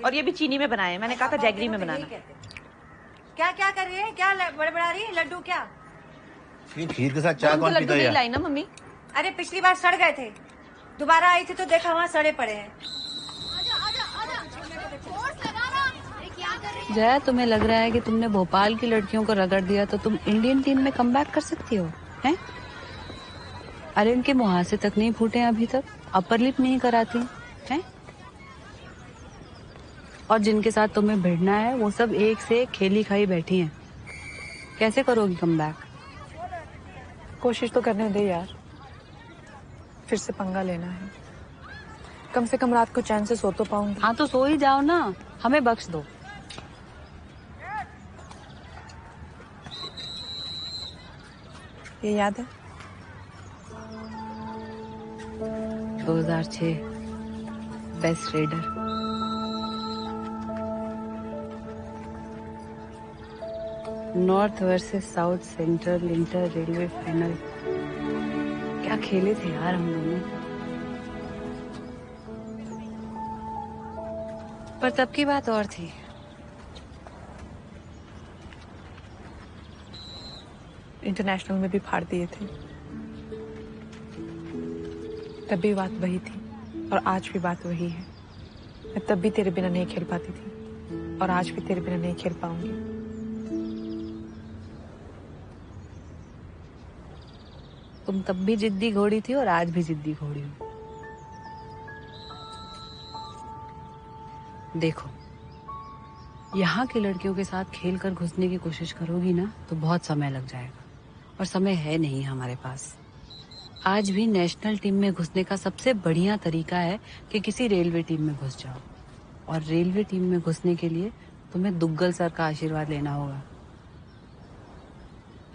और ये भी चीनी में बनाए। मैंने कहा था जैगरी में बनाना। क्या क्या कर रही है? क्या बड़बड़ा रही है? लड्डू क्या? ये खीर के साथ चाय कौन पीता है? लाई ना मम्मी। अरे पिछली बार सड़ गए थे, दोबारा आई थी तो देखा वहाँ सड़े पड़े हैं। जया, तुम्हें लग रहा है कि तुमने भोपाल की लड़कियों को रगड़ दिया तो तुम इंडियन टीम में कमबैक कर सकती हो, हैं? अरे उनके मुहासे तक नहीं फूटे अभी तक, अपर लिप नहीं कराती हैं? और जिनके साथ तुम्हें भिड़ना है वो सब एक से एक खेली खाई बैठी हैं। कैसे करोगी कमबैक? कोशिश तो करने दे यार, फिर से पंगा लेना है। कम से कम रात को चैन से सो तो पाऊंगी। हाँ तो सो ही जाओ ना, हमें बख्श दो। ये याद है 2006 best raider. North versus south central inter railway final. क्या खेले थे यार हम दोनों। पर तब की बात और थी। इंटरनेशनल में भी फाड़ दिए थे, तब भी बात वही थी और आज भी बात वही है। मैं तब भी तेरे बिना नहीं खेल पाती थी और आज भी तेरे बिना नहीं खेल पाऊंगी। तुम तब भी जिद्दी घोड़ी थी और आज भी जिद्दी घोड़ी हो। देखो, यहाँ की लड़कियों के साथ खेल कर घुसने की कोशिश करोगी ना तो बहुत समय लग जाएगा, और समय है नहीं हमारे पास। आज भी नेशनल टीम में घुसने का सबसे बढ़िया तरीका है कि किसी रेलवे टीम में घुस जाओ, और रेलवे टीम में घुसने के लिए तुम्हें दुग्गल सर का आशीर्वाद लेना होगा।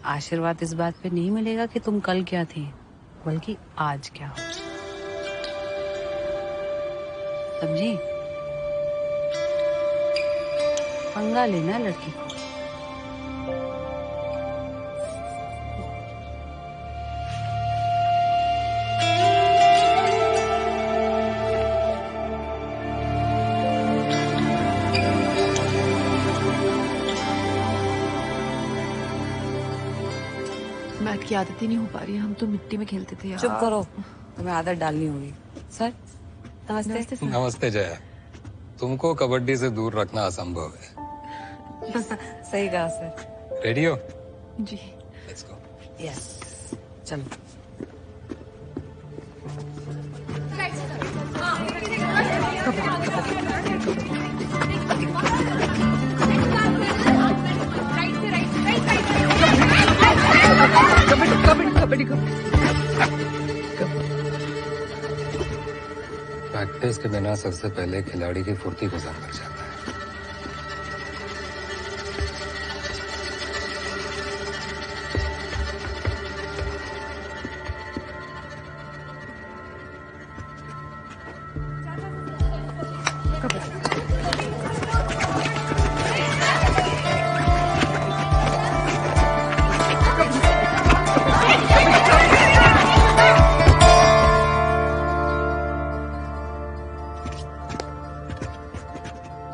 आशीर्वाद इस बात पे नहीं मिलेगा कि तुम कल क्या थी, बल्कि आज क्या हो। समझी? पंगा लेना लड़की को। मैथ की आदत ही नहीं हो पा रही है। हम तो मिट्टी में खेलते थे यार। चुप करो, तुम्हें आदत डालनी होगी। सर नमस्ते। सर। नमस्ते जया, तुमको कबड्डी से दूर रखना असंभव है। सही कहा सर। रेडी हो? जी। Let's go. यस, चलो। प्रैक्टिस के बिना सबसे पहले खिलाड़ी की फुर्ती को जंग कर जाता है।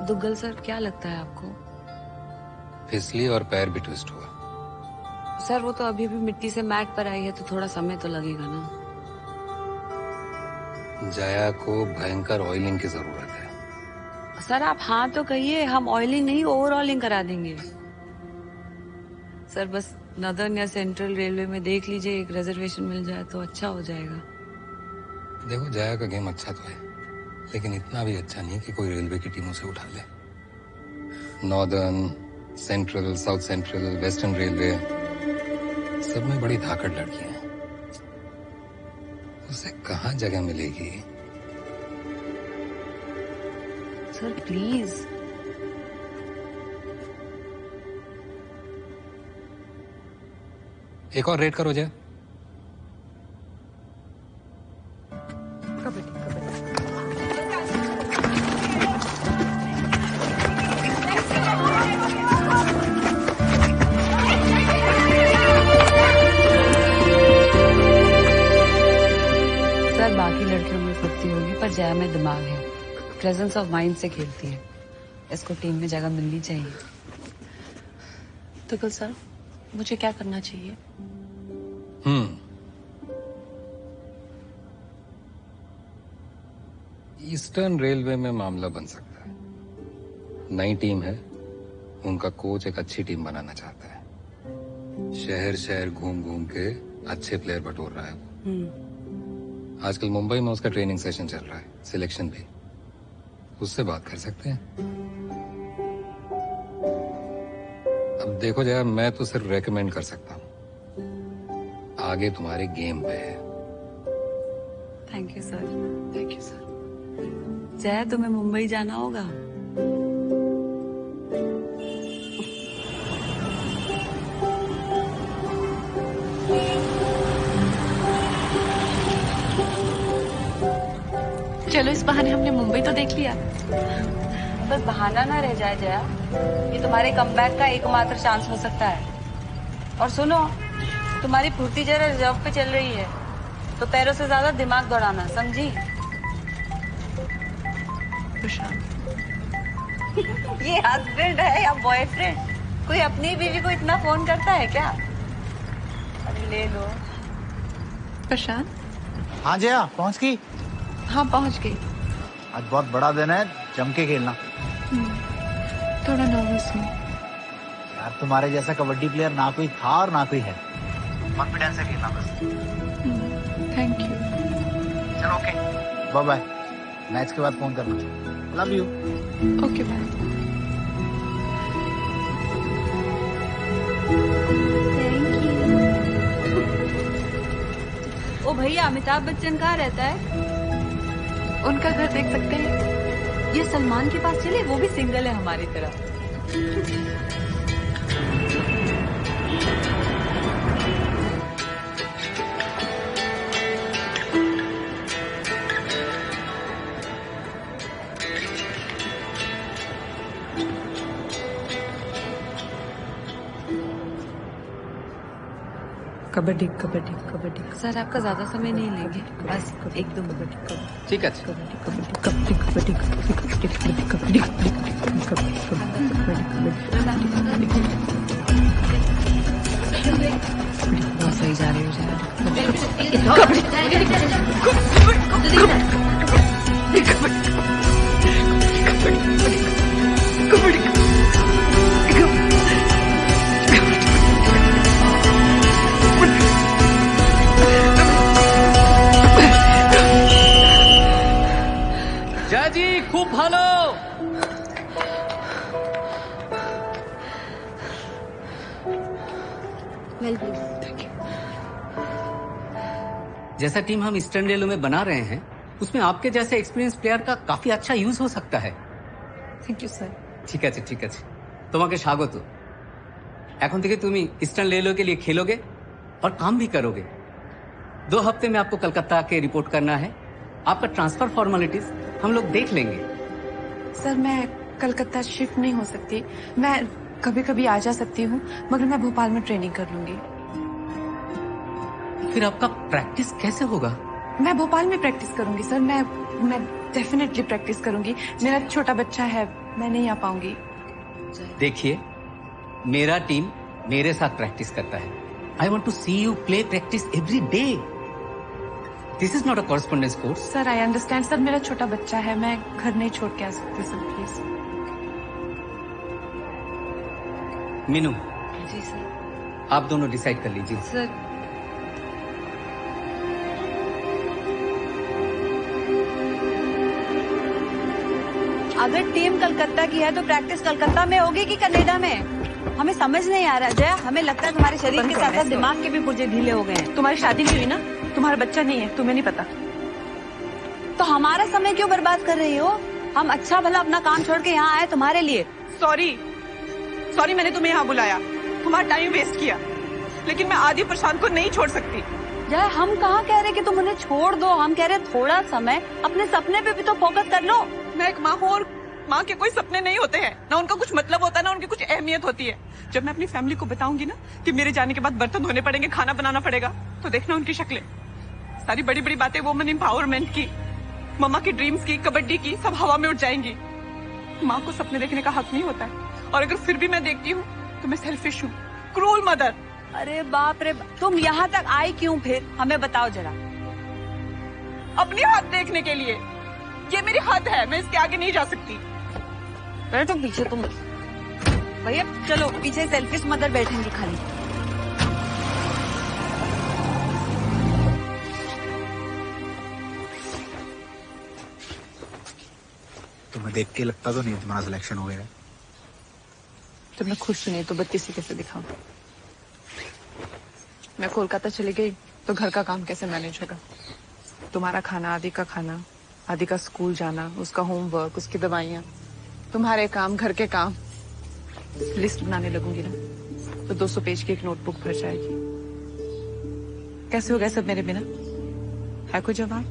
दुग्गल सर, क्या लगता है आपको? फिसली और पैर भी ट्विस्ट हुआ। सर वो तो अभी भी मिट्टी से मैट पर आई है, तो थोड़ा समय तो लगेगा ना। जया को भयंकर ऑयलिंग की जरूरत है। सर आप हाँ तो कहिए, हम ऑयलिंग नहीं ओवरऑलिंग करा देंगे। सर बस नदर्न या सेंट्रल रेलवे में देख लीजिए, एक रिजर्वेशन मिल जाए तो अच्छा हो जाएगा। देखो, जया का गेम अच्छा तो है, लेकिन इतना भी अच्छा नहीं कि कोई रेलवे की टीमों से उठा ले। Northern, central, south central, western railway, सब में बड़ी धाकड़ लड़की है। उसे कहाँ जगह मिलेगी? Sir please. एक और रेड करो जया। बाकी लड़कियों में फुर्ती होगी, पर जया में दिमाग है, प्रेजेंस ऑफ माइंड से खेलती है। इसको टीम में जगह मिलनी चाहिए। दुग्गल सर, मुझे क्या करना चाहिए? ईस्टर्न रेलवे में मामला बन सकता है। नई टीम है, उनका कोच एक अच्छी टीम बनाना चाहता है। शहर शहर घूम घूम के अच्छे प्लेयर बटोर रहा है वो। आजकल मुंबई में उसका ट्रेनिंग सेशन चल रहा है, सिलेक्शन भी। उससे बात कर सकते हैं। अब देखो जया, मैं तो सिर्फ रेकमेंड कर सकता हूँ, आगे तुम्हारे गेम पे है। Thank you sir. Thank you sir. Jaya, तुम्हें मुंबई जाना होगा। चलो, इस बहाने हमने मुंबई तो देख लिया। बस बहाना ना रह जाए जया, ये तुम्हारे कमबैक का एकमात्र चांस हो सकता है। और सुनो, तुम्हारी फुर्ती जरा रिजर्व पे चल रही है, तो पैरों से ज्यादा दिमाग दौड़ाना, समझी? ये हस्बैंड है या बॉयफ्रेंड? कोई अपनी बीवी को इतना फोन करता है क्या? अरे ले लो। प्रशांत। हाँ जया, पहुंच गई? हाँ पहुंच गई। आज बहुत बड़ा दिन है, जम के खेलना। थोड़ा नर्वस हूँ यार तुम्हारे जैसा कबड्डी प्लेयर ना कोई था और ना कोई है। कॉन्फिडेंस से खेलना बस। Thank you. चलो ओके, बाय बाय। मैच के बाद फोन करना। Love you. Okay bye. ओ भैया, अमिताभ बच्चन कहाँ रहता है? उनका घर देख सकते हैं। ये सलमान के पास चले, वो भी सिंगल है हमारी तरह। कबड्डी कबड्डी कबड्डी। सर आपका ज्यादा समय नहीं लेंगे, बस एक दो मिनट। ठीक है। कबड्डी कबड्डी कबड्डी कबड्डी कबड्डी कबड्डी कबड्डी कबड्डी कबड्डी। बहुत सही जा रही जाजी खूब भालो। जैसा टीम हम ईस्टर्न रेलवे में बना रहे हैं, उसमें आपके जैसे एक्सपीरियंस प्लेयर का काफी अच्छा यूज हो सकता है। Thank you sir. ঠিক আছে ঠিক আছে, তোমাকে স্বাগত। এখন থেকে তুমি ईस्टर्न रेलवे के लिए खेलोगे और काम भी करोगे। 2 हफ्ते में आपको कलकत्ता आके रिपोर्ट करना है। आपका ट्रांसफर फॉर्मेलिटीज हम लोग देख लेंगे। सर मैं कलकत्ता शिफ्ट नहीं हो सकती। मैं कभी कभी आ जा सकती हूँ, मगर मैं भोपाल में ट्रेनिंग कर लूंगी। फिर आपका प्रैक्टिस कैसे होगा? मैं भोपाल में प्रैक्टिस करूंगी सर। मैं डेफिनेटली प्रैक्टिस करूंगी। मेरा छोटा बच्चा है, मैं नहीं आ पाऊंगी। देखिए, मेरा टीम मेरे साथ प्रैक्टिस करता है। I want to see you play practice every day. This is not a correspondence course. Sir I understand sir, मेरा छोटा बच्चा है, मैं घर नहीं छोड़ के आ सकती sir, please. Meenu ji sir. आप दोनों डिसाइड कर लीजिए। सर अगर टीम कलकत्ता की है तो प्रैक्टिस कलकत्ता में होगी कि कनाडा में? हमें समझ नहीं आ रहा जया। हमें लगता है तुम्हारे शरीर के साथ साथ दिमाग के भी पुर्जे ढीले हो गए हैं। तुम्हारी शादी नहीं हुई ना, तुम्हारा बच्चा नहीं है, तुम्हें नहीं पता। तो हमारा समय क्यों बर्बाद कर रही हो? हम अच्छा भला अपना काम छोड़ के यहाँ आए तुम्हारे लिए। सॉरी मैंने तुम्हें यहाँ बुलाया, तुम्हारा टाइम वेस्ट किया, लेकिन मैं आदि प्रशांत को नहीं छोड़ सकती। जया हम कहाँ कह रहे कि तुम उन्हें छोड़ दो, हम कह रहे थोड़ा समय अपने सपने पे भी तो फोकस कर लो। मैं एक माँ हूँ और माँ के कोई सपने नहीं होते हैं, ना उनका कुछ मतलब होता है, ना उनकी कुछ अहमियत होती है। जब मैं अपनी फैमिली को बताऊंगी ना कि मेरे जाने के बाद बर्तन धोने पड़ेंगे, खाना बनाना पड़ेगा, तो देखना उनकी शक्लें। सारी बड़ी बड़ी बातें वुमेन एम्पावरमेंट की, मम्मा की ड्रीम्स की, कबड्डी की, सब हवा में उठ जाएंगी। माँ को सपने देखने का हक नहीं होता है, और अगर फिर भी मैं देखती हूँ तो मैं सेल्फिश हूँ, क्रूल मदर। अरे बाप रे, तुम यहाँ तक आई क्यों फिर? हमें बताओ जरा। अपनी हद देखने के लिए। ये मेरी हद है, मैं इसके आगे नहीं जा सकती। बैठो पीछे तुम। भैया चलो पीछे सेल्फिश मदर बैठेंगी खाली। तुम्हें देख के लगता तो नहीं तुम्हारा सिलेक्शन हो गया। जब मैं खुश नहीं तो 32 कैसे दिखाऊं? मैं कोलकाता चली गई तो घर का काम कैसे मैनेज होगा? तुम्हारा खाना, आदि का खाना, आदि का स्कूल जाना, उसका होमवर्क, उसकी दवाइयाँ, तुम्हारे काम, घर के काम, लिस्ट बनाने लगूंगी ना तो 200 पेज की एक नोटबुक भर जाएगी। कैसे होगा सब मेरे बिना? है कोई जवाब?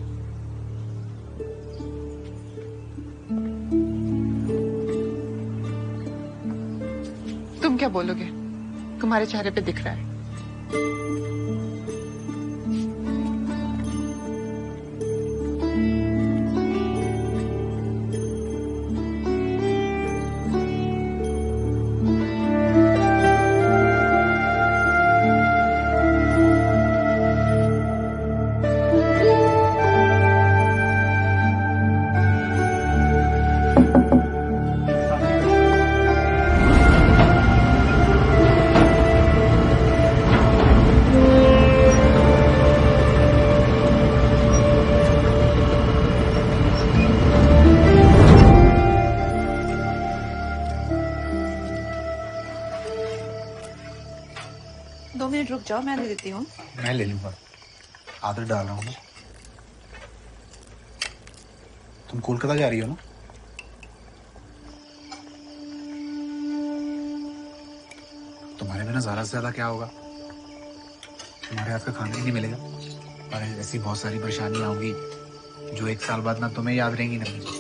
तुम क्या बोलोगे? तुम्हारे चेहरे पे दिख रहा है। मिनट रुक जाओ, मैं दे देती हूँ। मैं ले लूंगा, आदत डाल रहा हूँ ना। तुम कोलकाता जा रही हो ना? तुम्हारे बिना ज़्यादा से ज़्यादा क्या होगा? तुम्हारे हाथ का खाना ही नहीं मिलेगा और ऐसी बहुत सारी परेशानियां होंगी जो 1 साल बाद ना तुम्हें याद रहेंगी ना मुझे।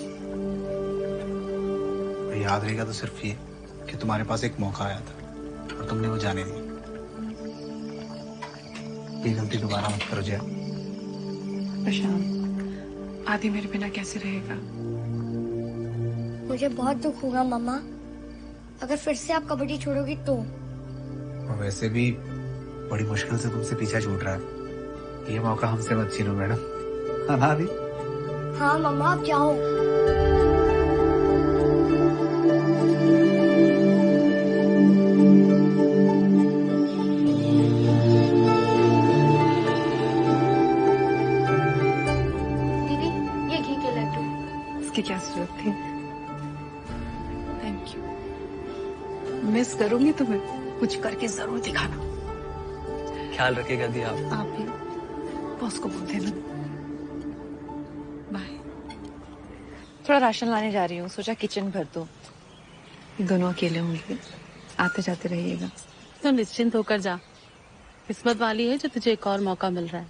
और याद रहेगा तो सिर्फ ये कि तुम्हारे पास एक मौका आया था और तुमने वो जाने दिया। ये गलती दोबारा मत करो जया। प्रशांत, आदि मेरे बिना कैसे रहेगा? मुझे बहुत दुख होगा मामा, अगर फिर से आप कबड्डी छोड़ोगी तो। और वैसे भी बड़ी मुश्किल से तुमसे पीछा छूट रहा है, ये मौका हमसे मत छीनो मैडम। हाँ ना आदि? हाँ मामा, आप जाओ। दीदी, ये घी के लड्डू। इसकी क्या जरूरत थी? Thank you. मिस करूंगी तुम्हें, कुछ करके जरूर दिखाना। ख्याल रखिएगा दी आप भी बॉस को बोल देना। बाय। थोड़ा राशन लाने जा रही हूँ, सोचा किचन भर दो। दोनों अकेले होंगे, आते जाते रहिएगा। तो निश्चिंत होकर जा, किस्मत वाली है जो तुझे एक और मौका मिल रहा है।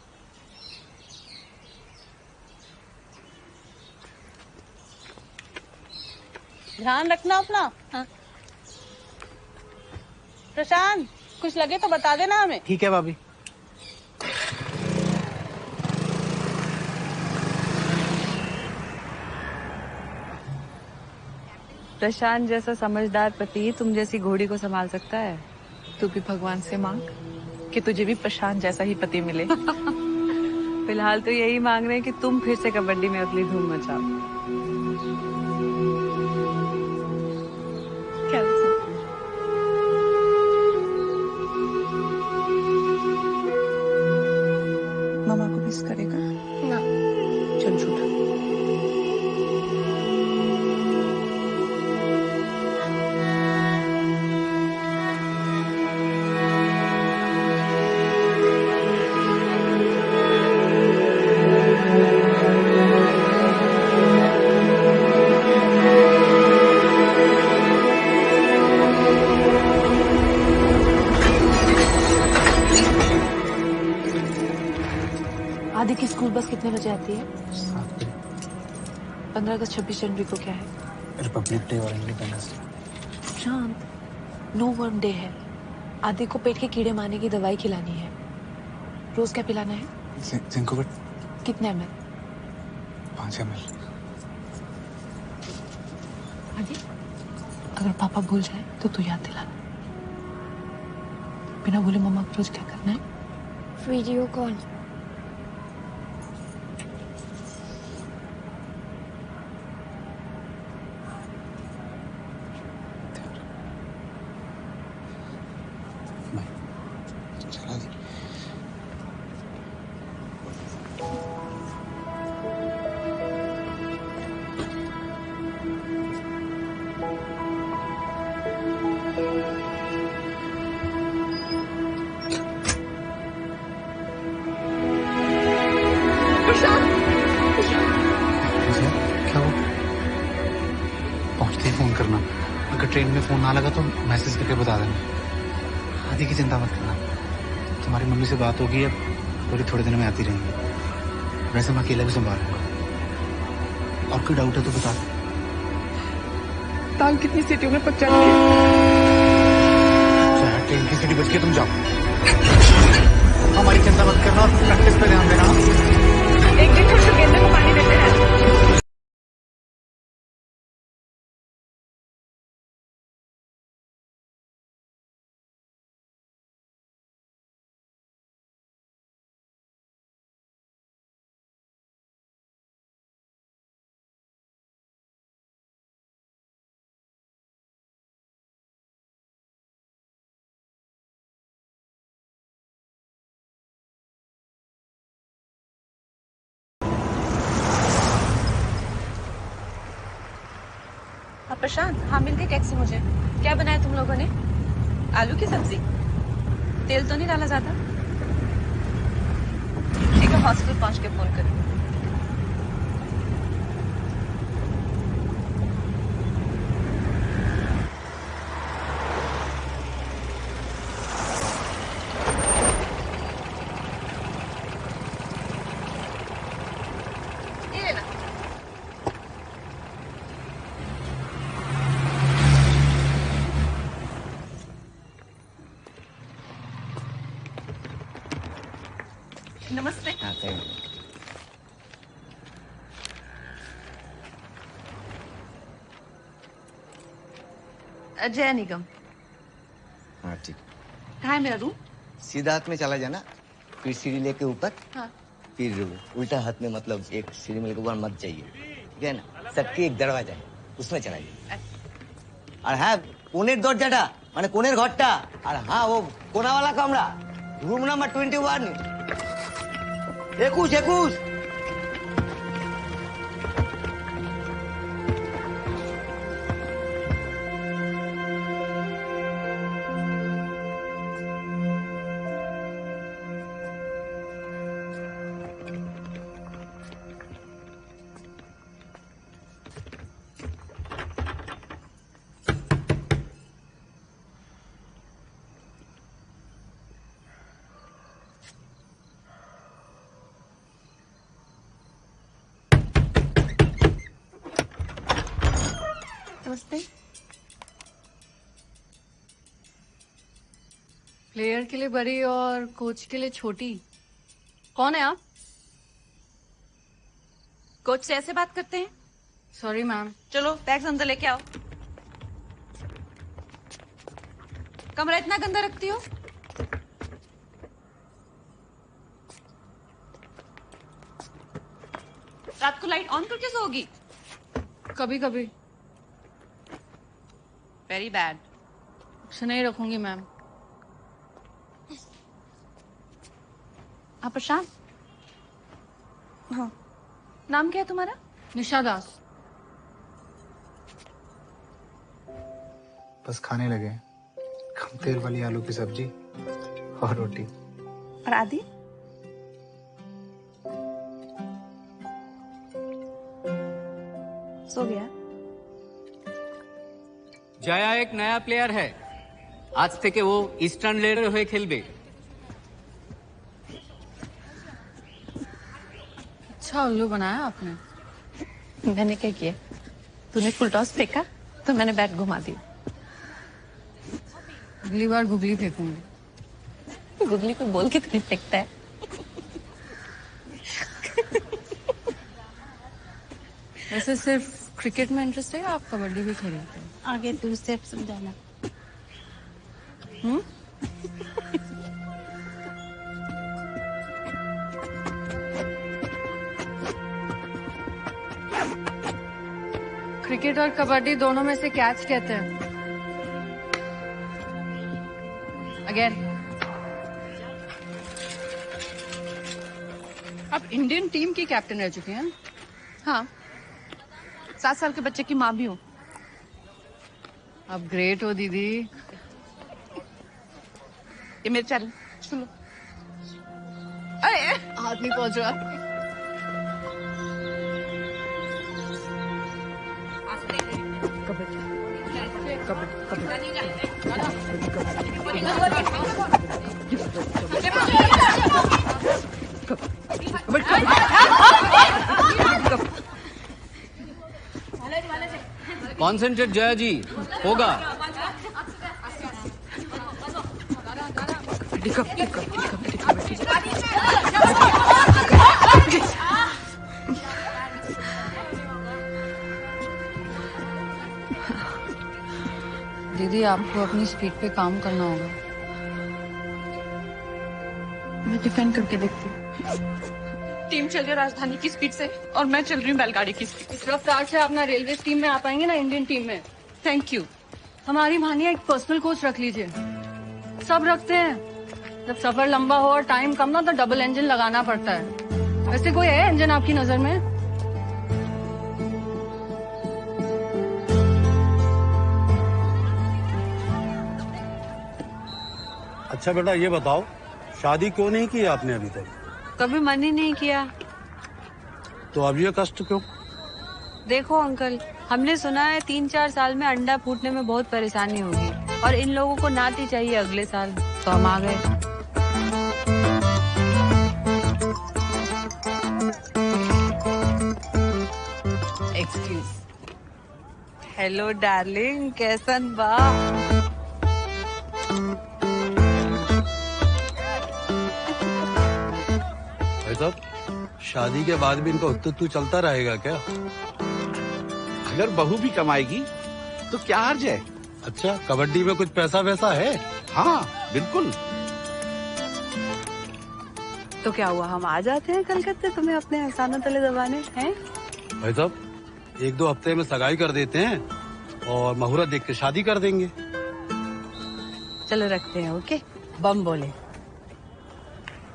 ध्यान रखना अपना। हाँ। प्रशांत, कुछ लगे तो बता देना हमें। ठीक है भाभी। प्रशांत जैसा समझदार पति तुम जैसी घोड़ी को संभाल सकता है। तू भी भगवान से मांग कि तुझे भी प्रशांत जैसा ही पति मिले। फिलहाल तो यही मांग रहे हैं कि तुम फिर से कबड्डी में अगली धूम मचाओ। क्या मामा को मिस करेगा ना? चल झूठा। आदि की स्कूल बस कितने बजे आती है? 7 बजे। 15 अगस्त 26 जनवरी को क्या है? रिपब्लिक डे और इंडिपेंडेंस डे। शांत, नो वर्म डे है। आदि को पेट के कीड़े मारने की दवाई खिलानी है। रोज क्या पिलाना है? जिंकोविट। कितने ml? 5 ml। आदि, अगर पापा भूल जाए तो तू याद दिलाना। बिना बोले मम्मा को रोज क्या करना है? Video call. चला जी। क्या हुआ? पहुंचते ही फोन करना, अगर ट्रेन में फोन ना लगा तो मैसेज करके बता देना। आदि की चिंता मत करना, तुम्हारी मम्मी से बात होगी, अब पूरे थोड़े दिन में आती रहेंगी। वैसे मैं अकेला भी संभाल लूंगा। और कोई डाउट है तो बता। दाल कितनी सीटियों में पक जाती है? ट्रेन की सीटी बच के तुम जाओ। हमारी चिंता मत करना और प्रैक्टिस पे ध्यान देना। एक दिन फिर से गेंदे को पानी देते हैं। प्रशांत, हाँ मिल गई टैक्सी मुझे। क्या बनाया तुम लोगों ने? आलू की सब्जी। तेल तो नहीं डाला ज्यादा? ठीक है, हॉस्पिटल पहुंच के फोन करें। नमस्ते। जय निगम। हाँ ठीक। कहाँ है मेरा रूम? सीधा हाथ में चला जाना, फिर सीढ़ी लेके ऊपर, हाँ। फिर उल्टा हाथ में, मतलब एक सीढ़ी में लेके ऊपर मत जाइए, ठीक है ना? सबके एक दरवाजा है, उसमें चला जाइए। और हाँ, कोनेर दरजाटा माने कोनेर घरटा, और हाँ वो कोना वाला कमरा, रूम नंबर 21, 21। नमस्ते। प्लेयर के लिए बड़ी और कोच के लिए छोटी। कौन है आप? कोच से ऐसे बात करते हैं? Sorry ma'am. चलो बैग्स अंदर लेके आओ। कमरा इतना गंदा रखती हो? रात को लाइट ऑन करके सोओगी? कभी कभी। Very bad. उसे नहीं रखूंगी मैम। आप प्रशांत? हाँ। नाम क्या है तुम्हारा? निशा दास। बस खाने लगे, कम तेल वाली आलू की सब्जी और रोटी। और आदि? सो गया। जया एक नया प्लेयर है, आज থেকে वो ईस्टार्न लेडर হয়ে খেলবে। अच्छा उल्लू बनाया आपने। मैंने क्या किया? तूने फुल टॉस फेंका तो मैंने बैट घुमा दी। अगली बार गुगली फेंकूंगी। गुगली को बोल के तो नहीं फेंकता है। वैसे सिर्फ क्रिकेट में इंटरेस्ट है, आप कबड्डी भी खेलते हैं? आगे तू स्टेप समझाना। क्रिकेट और कबड्डी दोनों में से कैच कहते हैं। अगेन। आप इंडियन टीम की कैप्टन रह चुके हैं? हाँ, 7 साल के बच्चे की माँ भी हूँ। आप ग्रेट हो दीदी। ये मेरे चैनल सुनो। अरे हाथ नहीं पहुंच रहा। कॉन्सेंट्रेट जया जी, होगा। दीदी आपको अपनी स्पीड पे काम करना होगा। मैं डिफेंड करके देखती हूँ। टीम चल रही है राजधानी की स्पीड से और मैं चल रही हूँ बैलगाड़ी की स्पीड। इस रफ्तार से अपना रेलवे टीम में आ पाएंगे ना, इंडियन टीम में? Thank you. हमारी मानिए एक पर्सनल कोच रख लीजिए। सब रखते हैं, जब सफर लंबा हो और टाइम कम ना तो डबल इंजन लगाना पड़ता है। वैसे कोई है इंजन आपकी नजर में? अच्छा बेटा ये बताओ, शादी क्यों नहीं की आपने अभी तक? कभी मन ही नहीं किया। तो अब ये कष्ट क्यों? देखो अंकल, हमने सुना है 3-4 साल में अंडा फूटने में बहुत परेशानी होगी और इन लोगों को नाती चाहिए अगले साल, तो हम आ गए। एक्सक्यूज। हेलो डार्लिंग, कैसन बा? भाई साहब, शादी के बाद भी इनका उत्तू चलता रहेगा क्या? अगर बहू भी कमाएगी तो क्या हर्ज है? अच्छा, कबड्डी में कुछ पैसा वैसा है? हाँ बिल्कुल। तो क्या हुआ, हम आ जाते हैं कलकत्ते तुम्हें अपने एहसानों तले दबाने हैं? भाई साहब, 1-2 हफ्ते में सगाई कर देते हैं और मुहूर्त देख के शादी कर देंगे। चलो रखते हैं, ओके? बम बोले।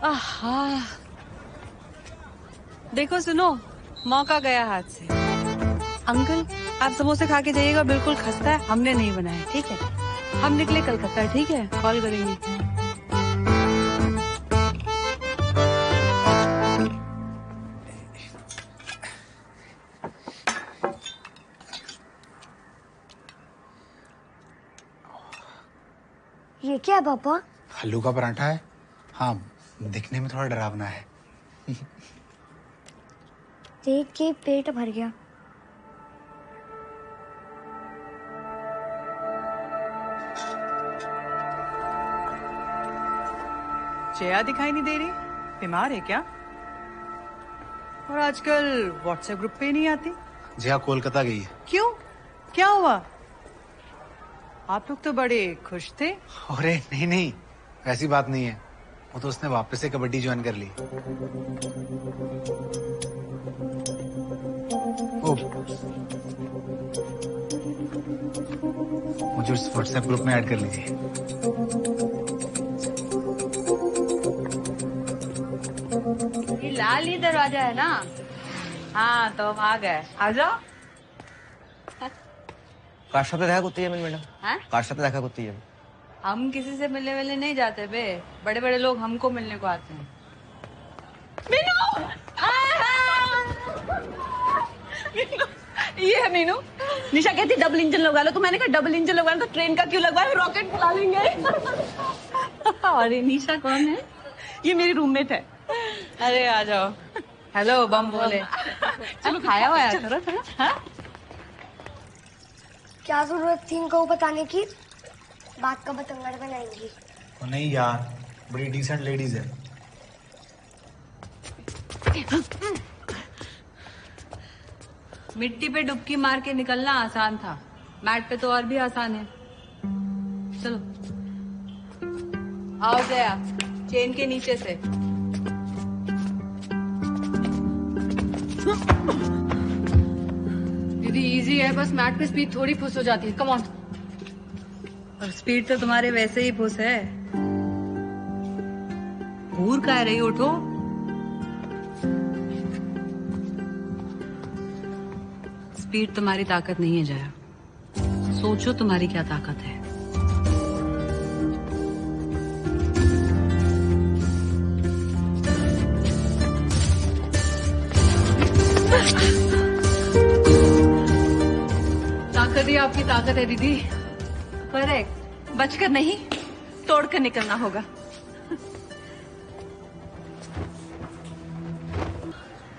आहा, देखो सुनो, मौका गया हाथ से। अंकल, आप समोसे खा के जाइएगा, बिल्कुल खस्ता है, हमने नहीं बनाया, ठीक है? हम निकले कलकत्ता, ठीक है? कॉल करेंगे। ये क्या है पापा? आलू का पराठा है। हाँ, दिखने में थोड़ा डरावना है। देख के पेट भर गया। जया दिखाई नहीं दे रही, बीमार है क्या? और आजकल व्हाट्सएप ग्रुप पे नहीं आती। जया कोलकाता गई है। क्यों, क्या हुआ? आप लोग तो बड़े खुश थे। अरे नहीं नहीं, ऐसी बात नहीं है। वो तो उसने वापस से कबड्डी ज्वाइन कर ली। मुझे उस व्हाट्सएप ग्रुप में ऐड कर लीजिए। ये लाल ही दरवाजा है ना? हाँ, तो हम आ गए। आ जाओ। কার সাথে দেখা করতে যাবেন ম্যাডাম? हाँ? কার সাথে দেখা করতে যাবেন? हम किसी से मिलने वाले नहीं जाते बे, बड़े बड़े लोग हमको मिलने को आते हैं। मीनू! मीनू! ये है मीनू। निशा कहती डबल इंजन लगा लो, तो मैंने कहा डबल इंजन लगवाना तो ट्रेन का क्यों लगवाए, रॉकेट बुला लेंगे। अरे निशा कौन है? ये मेरी रूममेट है। अरे आ जाओ। हेलो बम बोले। चलो खाया हुआ है थोड़ा थोड़ा। हाँ? क्या जरूरत थी इनको बताने की? बात का बतंगड़ बनाएंगी। नहीं यार, बड़ी डिसेंट लेडीज है। मिट्टी पे डुबकी मार के निकलना आसान था, मैट पे तो और भी आसान है। चलो आओ जया, चेन के नीचे से। दीदी इजी है, बस मैट पे स्पीड थोड़ी फुस हो जाती है। Come on. और स्पीड तो तुम्हारे वैसे ही फुस है। घूर का रही, उठो। स्पीड तुम्हारी ताकत नहीं है जया, सोचो तुम्हारी क्या ताकत है। ताकत ही आपकी ताकत है दीदी। करेक्ट, बचकर नहीं तोड़कर निकलना होगा।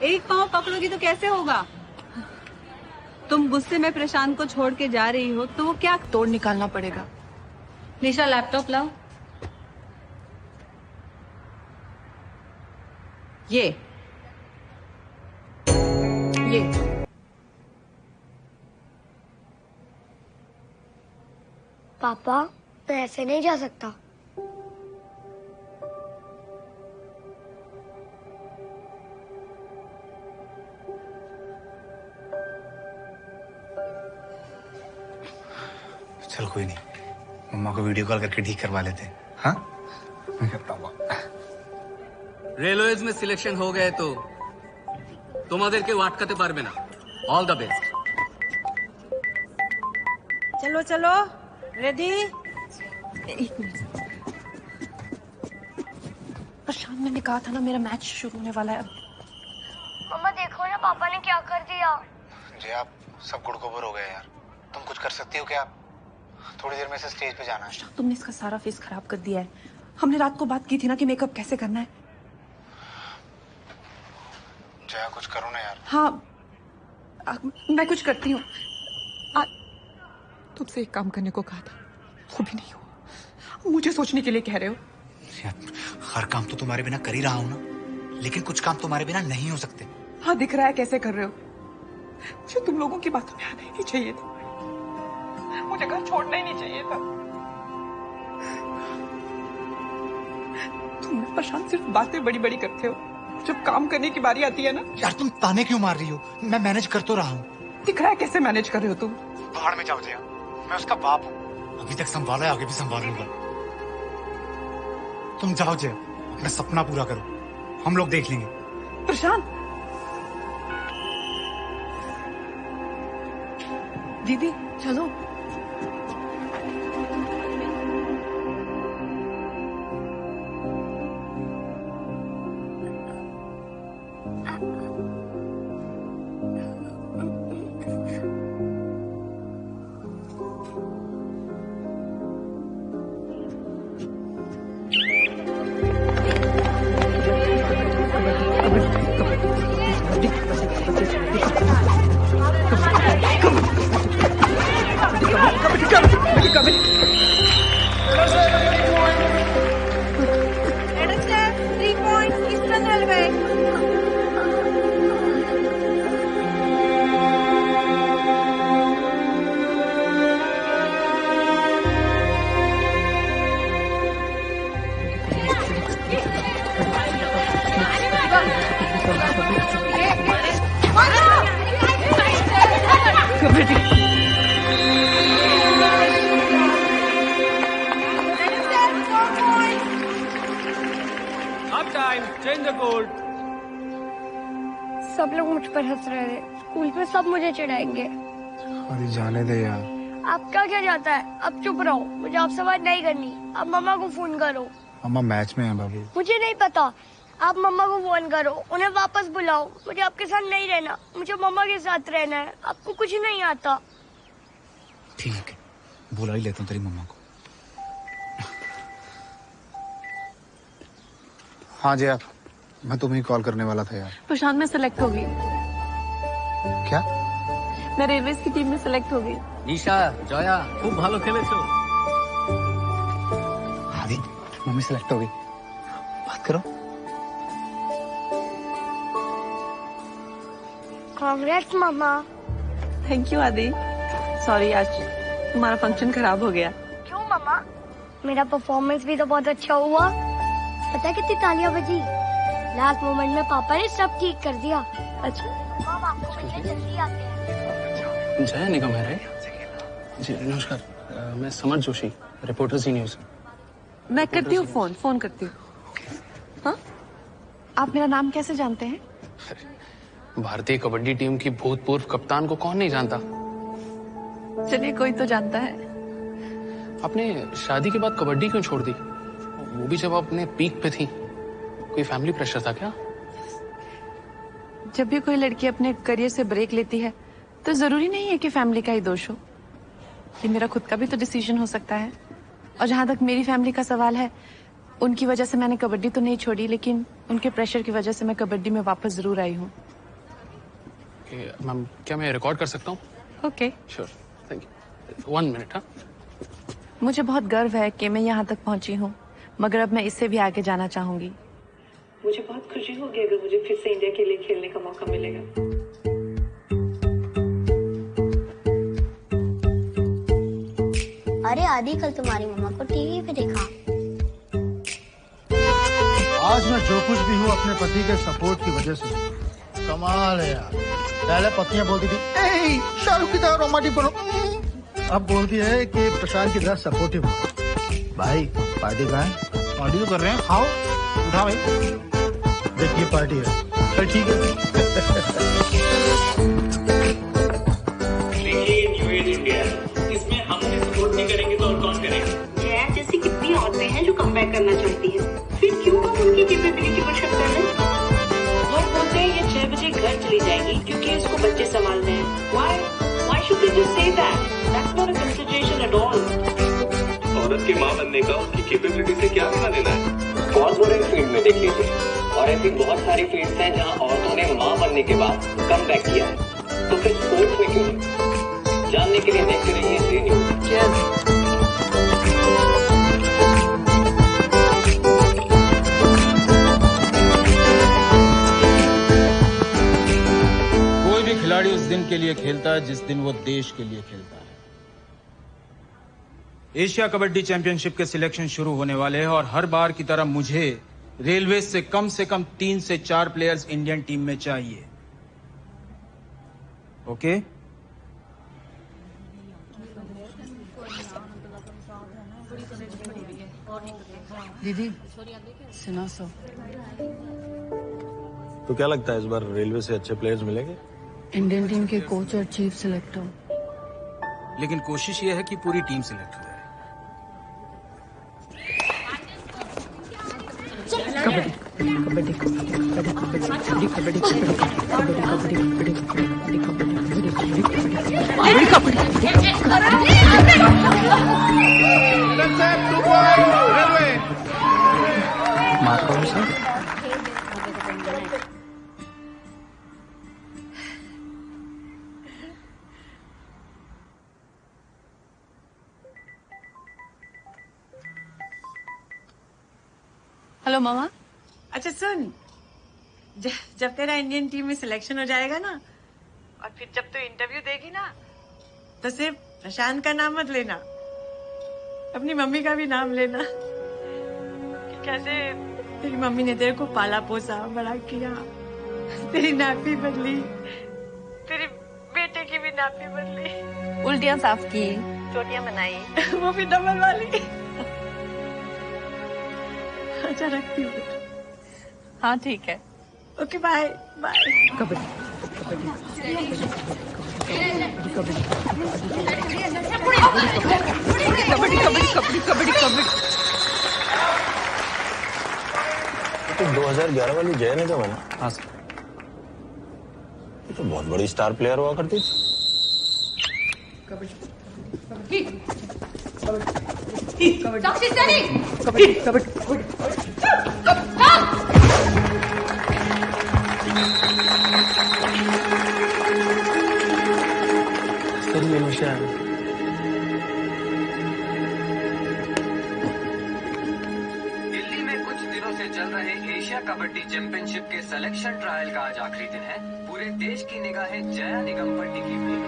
एक पाँव पकड़ोगी तो कैसे होगा? तुम गुस्से में प्रशांत को छोड़ के जा रही हो तो वो क्या तोड़ निकालना पड़ेगा। निशा लैपटॉप लाओ। ये पापा, मैं ऐसे नहीं जा सकता। चल कोई नहीं, मम्मा को वीडियो कॉल करके ठीक करवा लेते हैं। हाँ, मैं करता हूँ। रेलवेज में सिलेक्शन हो गए तो তোমাদেরকে আটকাতে পারবে না। All the best. चलो चलो, रेडी? प्रशांत, मैंने कहा था ना मेरा मैच शुरू होने वाला है अब। मम्मा देखो ना पापा ने क्या कर दिया। जी आप सब गुड़गोबर हो गए यार। तुम कुछ कर सकती हो क्या? थोड़ी देर में से स्टेज पे जाना है। तुमने इसका सारा फेस खराब कर दिया है। हमने रात को बात की थी ना कि मेकअप कैसे करना है। जया कुछ करो ना यार। हाँ मैं कुछ करती हूँ। तुमसे एक काम करने को कहा था, वो भी नहीं हुआ। मुझे सोचने के लिए कह रहे हो। यार, हर काम तो तुम्हारे बिना कर ही रहा हूँ ना, लेकिन कुछ काम तुम्हारे बिना नहीं हो सकते। हाँ दिख रहा है कैसे कर रहे हो। मुझे तुम लोगों की बातों में आना ही नहीं चाहिए था। मुझे घर छोड़ना ही नहीं चाहिए था। तुम ना प्रशांत सिर्फ बातें बड़ी बड़ी करते हो, जब काम करने की बारी आती है ना। यार तुम ताने क्यों मार रही हो? मैं मैनेज कर तो रहा हूँ। दिख रहा है कैसे मैनेज कर रहे हो तुम। बाहर में जाओ जया, मैं उसका बाप हूँ। अभी तक संभाला है, आगे भी संभालूंगा। तुम जाओ जया, अपना सपना पूरा करो, हम लोग देख लेंगे। प्रशांत, दीदी चलो। सब लोग मुझ पर हंस रहे थे, स्कूल पे सब मुझे चिढ़ाएंगे। अरे जाने दे यार। आपका क्या जाता है, अब चुप रहो, मुझे आपसे बात नहीं करनी। आप मम्मा को फोन करो। मम्मा मैच में है बाबू। मुझे नहीं पता, आप मम्मा को फोन करो, उन्हें वापस बुलाओ। मुझे आपके साथ नहीं रहना, मुझे मम्मा के साथ रहना है। आपको कुछ नहीं आता। ठीक है, बुला ही लेता हूँ तेरी मम्मा को। हाँ जया, मैं तुम्हें कॉल करने वाला था यार। प्रशांत, मैं सिलेक्ट हो गई। क्या? मैं रेलवेज की टीम में सिलेक्ट हो गई। निशा, जया खूब भालो खेलेছো। आदि, मम्मी सिलेक्ट हो गई, बात करो। कांग्रेस मम्मा। थैंक यू आदि। सॉरी, आज तुम्हारा फंक्शन खराब हो गया। क्यों मम्मा? मेरा परफॉर्मेंस भी तो बहुत अच्छा हुआ। पता है कितनी तालियां बजी? लास्ट मोमेंट में पापा ने सब ठीक कर दिया। अच्छा, मम आपको मिलने जल्दी आते हैं। जया निगम है राइट? जी नमस्कार, मैं समर जोशी, रिपोर्टर जी न्यूज। मैं करती हूँ फोन करती हूँ। हाँ, आप मेरा नाम कैसे जानते हैं? भारतीय कबड्डी टीम की भूतपूर्व कप्तान को कौन नहीं जानता। चलिए, कोई तो जानता है। आपने शादी के बाद कबड्डी क्यों छोड़ दी, वो भी जब आप अपने पीक पे थी? कोई फैमिली प्रेशर था क्या? जब भी कोई लड़की अपने करियर से ब्रेक लेती है तो जरूरी नहीं है कि फैमिली का ही दोष हो। ये मेरा खुद का भी तो डिसीजन हो सकता है। और जहां तक मेरी फैमिली का सवाल है, उनकी वजह से मैंने कबड्डी तो नहीं छोड़ी, लेकिन उनके प्रेशर की वजह से मैं कबड्डी में वापस जरूर आई हूँ। मैम, क्या मैं रिकॉर्ड कर सकता हूँ? Okay, sure, thank you. 1 minute. हाँ, मुझे बहुत गर्व है कि मैं यहाँ तक पहुंची हूँ, मगर अब मैं इससे भी आगे जाना चाहूंगी। मुझे बहुत खुशी होगी अगर मुझे फिर से इंडिया के लिए खेलने का मौका मिलेगा। अरे आदि, कल तुम्हारी मम्मा को टीवी पे देखा। आज मैं जो कुछ भी हूँ अपने पति के सपोर्ट की वजह से। कमाल है यार। पहले पत्नियां बोलती थी शाहरुख की तरह रोमांटिक बनो, अब बोलती है कि प्रशांत की तरह सपोर्टिव बनो। भाई पार्टी कहाँ है? पार्टी तो कर रहे हैं, खाओ, उठा भाई। देखिए पार्टी है, चल ठीक है। देखिए न्यू एज इंडिया, इसमें हमने सपोर्ट नहीं करेंगे तो और कौन करेगा? जया जैसी कितनी औरतें हैं जो कमबैक करना चाहती हैं, फिर क्यों हम उनकी औरत के माँ बनने का उसकी कैपेबिलिटी से क्या लेना देना है? कॉर्पोरेट फील्ड में देख लीजिए, और ऐसी बहुत सारी फील्ड्स हैं जहाँ औरतों ने माँ बनने के बाद कम बैक किया है। तो फिर स्पोर्ट्स में क्यों नहीं? जानने के लिए देखते रहिए जी न्यूज। कोई भी खिलाड़ी उस दिन के लिए खेलता है जिस दिन वो देश के लिए खेलता है। एशिया कबड्डी चैंपियनशिप के सिलेक्शन शुरू होने वाले हैं और हर बार की तरह मुझे रेलवे से कम 3 से 4 प्लेयर्स इंडियन टीम में चाहिए। ओके? दीदी सुना सो। तो क्या लगता है इस बार रेलवे से अच्छे प्लेयर्स मिलेंगे? इंडियन टीम के कोच और चीफ सिलेक्टर। लेकिन कोशिश ये है कि पूरी टीम सिलेक्ट हो जाए। कबड्डी कबड्डी कबड्डी कबड्डी कबड्डी कबड्डी हेलो मामा। अच्छा सुन, जब तेरा इंडियन टीम में सिलेक्शन हो जाएगा ना, और फिर जब तू इंटरव्यू देगी ना, तो सिर्फ प्रशांत का नाम मत लेना, अपनी मम्मी का भी नाम लेना कि कैसे तेरी मम्मी ने तेरे को पाला पोसा बड़ा किया, तेरी नापी बदली, तेरे बेटे की भी नापी बदली, उल्टियां साफ की, चोटियां बनाई, वो भी डबल वाली। अच्छा रखती हूँ। हाँ ठीक है। Okay bye bye. कबड्डी तो 2011 वाली जय निगम है ना? हाँ सर। ये तो बहुत बड़ी स्टार प्लेयर हुआ करती थी। दिल्ली में कुछ दिनों से चल रहे एशिया कबड्डी चैंपियनशिप के सिलेक्शन ट्रायल का आज आखिरी दिन है। पूरे देश की निगाहें जया निगम पर टिकी हुई है।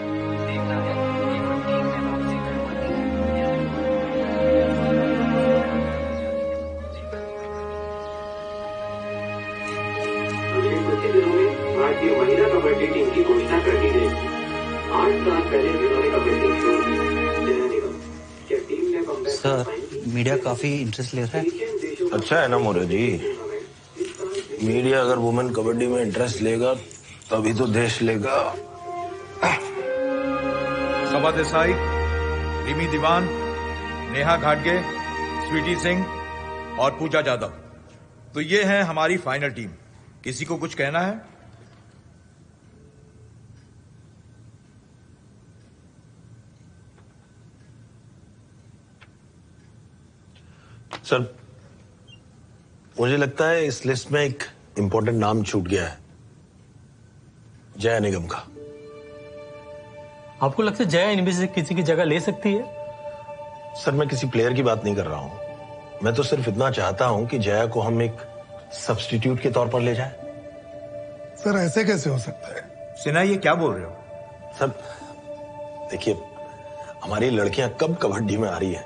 देखना है कि वो टीम में वापसी कर पाती है या नहीं। अगले कुछ ही दिनों में भारतीय महिला कबड्डी टीम की घोषणा कर दी गई। 8 साल पहले जिन्होंने कबड्डी छोड़ दी, जया निगम, क्या टीम ने कमबैक सर, मीडिया काफी इंटरेस्ट ले रहा है। अच्छा है ना मोरे जी, मीडिया अगर वुमेन कबड्डी में इंटरेस्ट लेगा तभी तो देश लेगा। सबा देसाई, रिमी दीवान, नेहा घाटगे, स्वीटी सिंह और पूजा जादव, तो ये है हमारी फाइनल टीम। किसी को कुछ कहना है? सर, मुझे लगता है इस लिस्ट में एक इंपॉर्टेंट नाम छूट गया है, जया निगम का। आपको लगता है जया इनमें से किसी की जगह ले सकती है? सर, मैं किसी प्लेयर की बात नहीं कर रहा हूं। मैं तो सिर्फ इतना चाहता हूं कि जया को हम एक सब्स्टिट्यूट के तौर पर ले जाएं। सर, ऐसे कैसे हो सकता है? सिन्हा, ये क्या बोल रहे हो? सर देखिए, हमारी लड़कियां कब कबड्डी में आ रही है,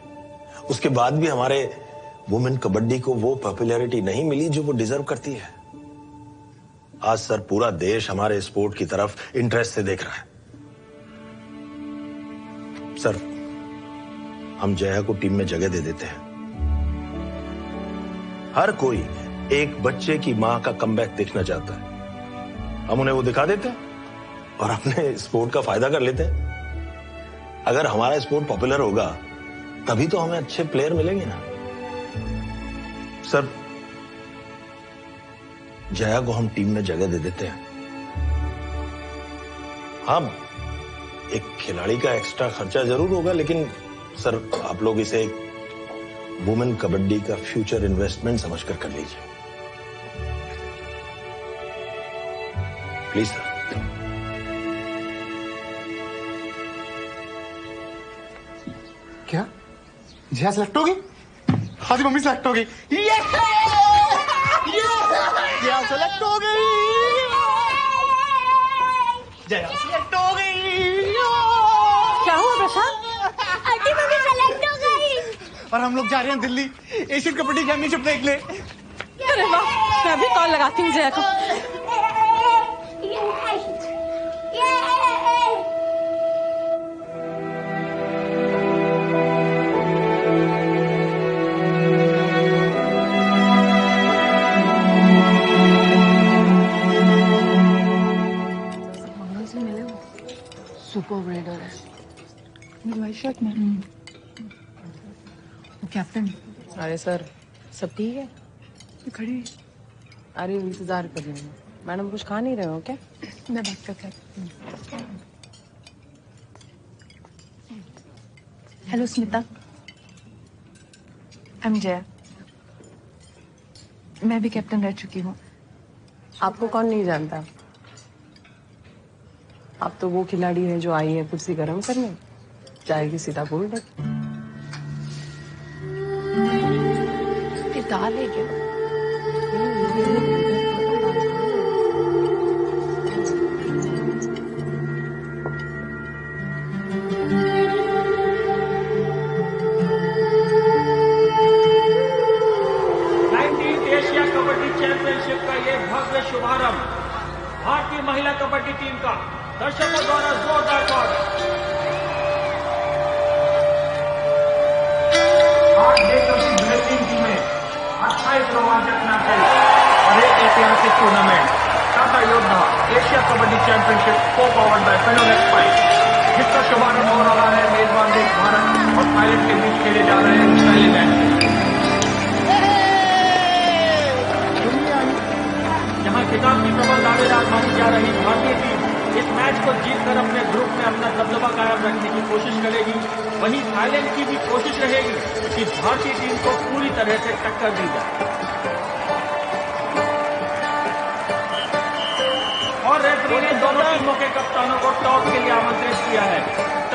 उसके बाद भी हमारे वुमेन कबड्डी को वो पॉपुलैरिटी नहीं मिली जो वो डिजर्व करती है। आज सर पूरा देश हमारे स्पोर्ट की तरफ इंटरेस्ट से देख रहा है। सर, हम जया को टीम में जगह दे देते हैं। हर कोई एक बच्चे की मां का कमबैक देखना चाहता है। हम उन्हें वो दिखा देते हैं और अपने स्पोर्ट का फायदा कर लेते हैं। अगर हमारा स्पोर्ट पॉपुलर होगा तभी तो हमें अच्छे प्लेयर मिलेंगे ना। सर, जया को हम टीम में जगह दे देते हैं। हाँ, एक खिलाड़ी का एक्स्ट्रा खर्चा जरूर होगा, लेकिन सर आप लोग इसे एक वुमेन कबड्डी का फ्यूचर इन्वेस्टमेंट समझकर कर लीजिए प्लीज सर। क्या जया सेलेक्ट होगी? हादी मम्मी सेलेक्ट हो गई। जया सेलेक्ट हो गई। जया सेलेक्ट हो गई। क्या हुआ प्रशांत? आंटी मम्मी सेलेक्ट हो गई। और हम लोग जा रहे हैं दिल्ली एशियन कबड्डी चैंपियनशिप देख ले। अरे वाह, मैं अभी कॉल लगाती हूँ जया को। सुपर रेडर है वाइट शर्ट में कैप्टन। अरे सर सब ठीक है? खड़ी। अरे इंतजार कर रही हूँ। मैडम कुछ खा नहीं रहे हो क्या? मैं बात करके। Hello Smita, I am Jaya. मैं भी कैप्टन रह चुकी हूँ। आपको कौन नहीं जानता? आप तो वो खिलाड़ी हैं जो आई है कुर्सी गर्म करने, जाएगी सीधा गोल तक। ये दाल है क्या? एशिया कबड्डी चैंपियनशिप का ये भव्य शुभारंभ भारतीय महिला कबड्डी टीम का दर्शकों द्वारा जोरदार स्वागत। आज देश की बेहतरीन टीमें 28 रोमांचक मैचेस और एक ऐतिहासिक टूर्नामेंट टाटा योद्धा एशिया कबड्डी चैंपियनशिप को पावर्ड बाय फेनोलेक्स पाइप, जिसका शुभारंभ हो रहा है मेजबान देश भारत और थाईलैंड के बीच खेले जा रहे हैं पहले मैच। जहां खिताब की प्रबल दावेदार मानी जा रही भारतीय टीम इस मैच को जीतकर अपने ग्रुप में अपना दबदबा कायम रखने की कोशिश करेगी, वहीं थाईलैंड की भी कोशिश रहेगी कि भारतीय टीम को पूरी तरह से टक्कर दी जाए। और रेफरी ने दोनों टीमों के कप्तानों को टॉस के लिए आमंत्रित किया है।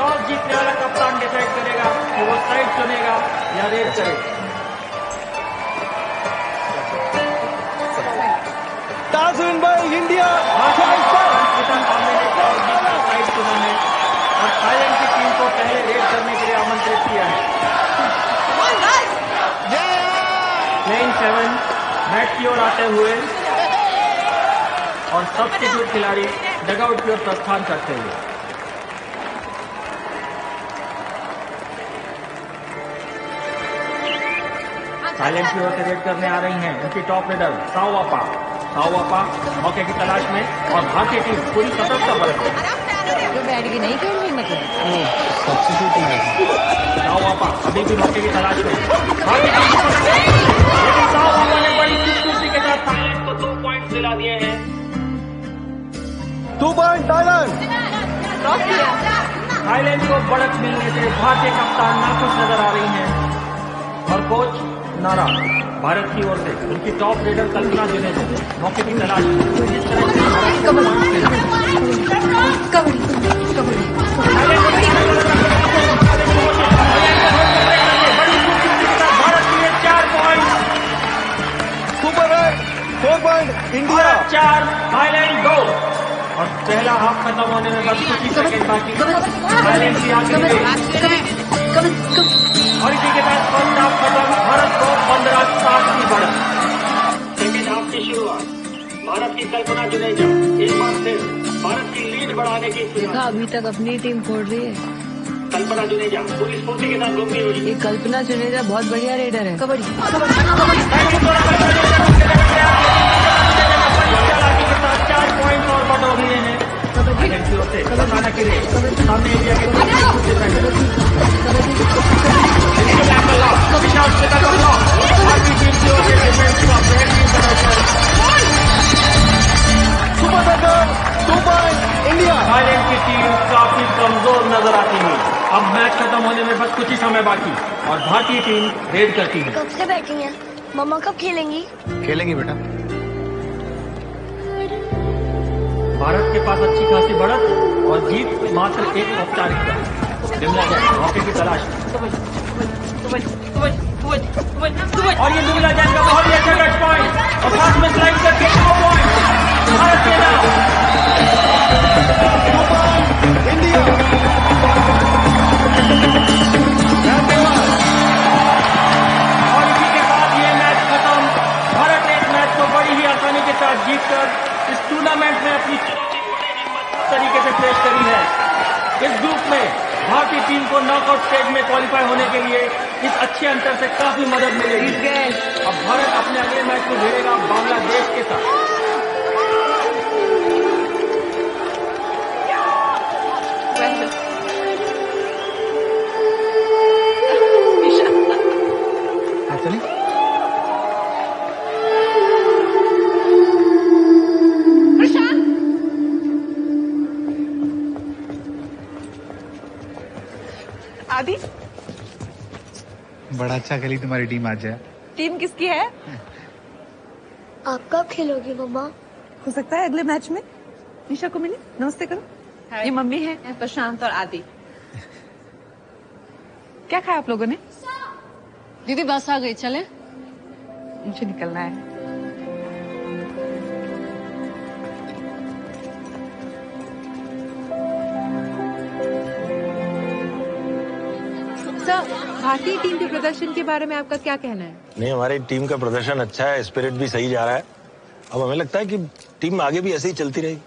टॉस जीतने वाला कप्तान डिसाइड करेगा कि वो साइड चुनेगा या रेड करेगा। Toss win by India. Side चुना है और थाईलैंड की टीम को पहले रेड करने के लिए आमंत्रित किया है। प्लेइंग 7 मैच की ओर आते हुए और सब्स्टिट्यूट खिलाड़ी डगआउट की ओर प्रस्थान करते हुए। थाईलैंड की ओर से रेड करने आ रही हैं उनकी टॉप रेडर साओवापा मौके की तलाश में और भारतीय टीम पूरी सतर्कता बरतती है। तो बैठ के नहीं खेल रही मतलब? साओवापा अभी भी मौके की तलाश में। भारतीय टीम लेकिन साओवापा ने बड़ी खूबसूरती के साथ थाईलैंड को 2 पॉइंट दिला दिए हैं। 2 पॉइंट थाईलैंड। थाईलैंड को बढ़त मिलने से भारतीय कप्तान नाखुश नजर आ रही हैं और कोच नाराज। भारत की ओर से उनकी टॉप रेडर कल्पना जुनेजा मौके की तलाश में। भारत के लिए 4 पॉइंट। सुपर है 4 पॉइंट इंडिया 4 थाईलैंड 2। और पहला हाफ खत्म होने में बस कुछ ही सेकंड बाकी। थाईलैंड की आखिरी और इसी के साथ फर्स्ट हाफ खत्म। भारत को 15-7 की बढ़त। सेकेंड हाफ की शुरुआत भारत की कल्पना जुनेजा एक बार फिर भारत की लीड बढ़ाने की देखा अभी तक अपनी टीम फोड़ रही है। कल्पना जुनेजा पूरी स्फूर्ति के साथ घूमती हुई। ये कल्पना जुनेजा बहुत बढ़िया रेडर है। कबड्डी के साथ 4 पॉइंट और बढ़ रहे हैं। थाईलैंड की ओर से कल्पना की रेड सामने इंडिया के विशाल भारतीय टीम की ओर से डिफेंस का बेहतरीन प्रदर्शन। Super better 2 point India. Thailand की टीम काफी कमजोर नजर आती है। अब मैच खत्म खत्म होने में बस कुछ ही समय बाकी और भारतीय टीम रेड करती है। कब से बैठी हैं? मम्मा कब खेलेंगी? खेलेंगी बेटा। भारत के पास अच्छी खासी बढ़त और जीत मात्र एक औपचारिकता। विमला जैन मौके की तलाश और ये विमला जैन का बहुत ही अच्छा टच पॉइंट और पास में स्लाइड करके 2 पॉइंट भारत के नाम। और इसी के बाद ये मैच खत्म। भारत ने इस मैच को बड़ी ही आसानी के साथ जीतकर इस टूर्नामेंट में अपनी चुनौती को मजबूत तरीके से पेश करी है। इस ग्रुप में भारतीय टीम को नॉकआउट स्टेज में क्वालिफाई होने के लिए इस अच्छे अंतर से काफी मदद मिलेगी। अब भारत अपने अगले मैच को भिड़ेगा बांग्लादेश के साथ। आदि, बड़ा अच्छा खेली तुम्हारी टीम आज है। टीम किसकी है? आप कब खेलोगी मम्मा? हो सकता है अगले मैच में। निशा को मिले, नमस्ते करो। ये मम्मी है, प्रशांत और आदि। क्या खाया आप लोगों ने? दीदी बस आ गई, चले? मुझे निकलना है। भारतीय टीम के प्रदर्शन के बारे में आपका क्या कहना है? नहीं, हमारी टीम का प्रदर्शन अच्छा है, स्पिरिट भी सही जा रहा है। अब हमें लगता है कि टीम आगे भी ऐसे ही चलती रहेगी।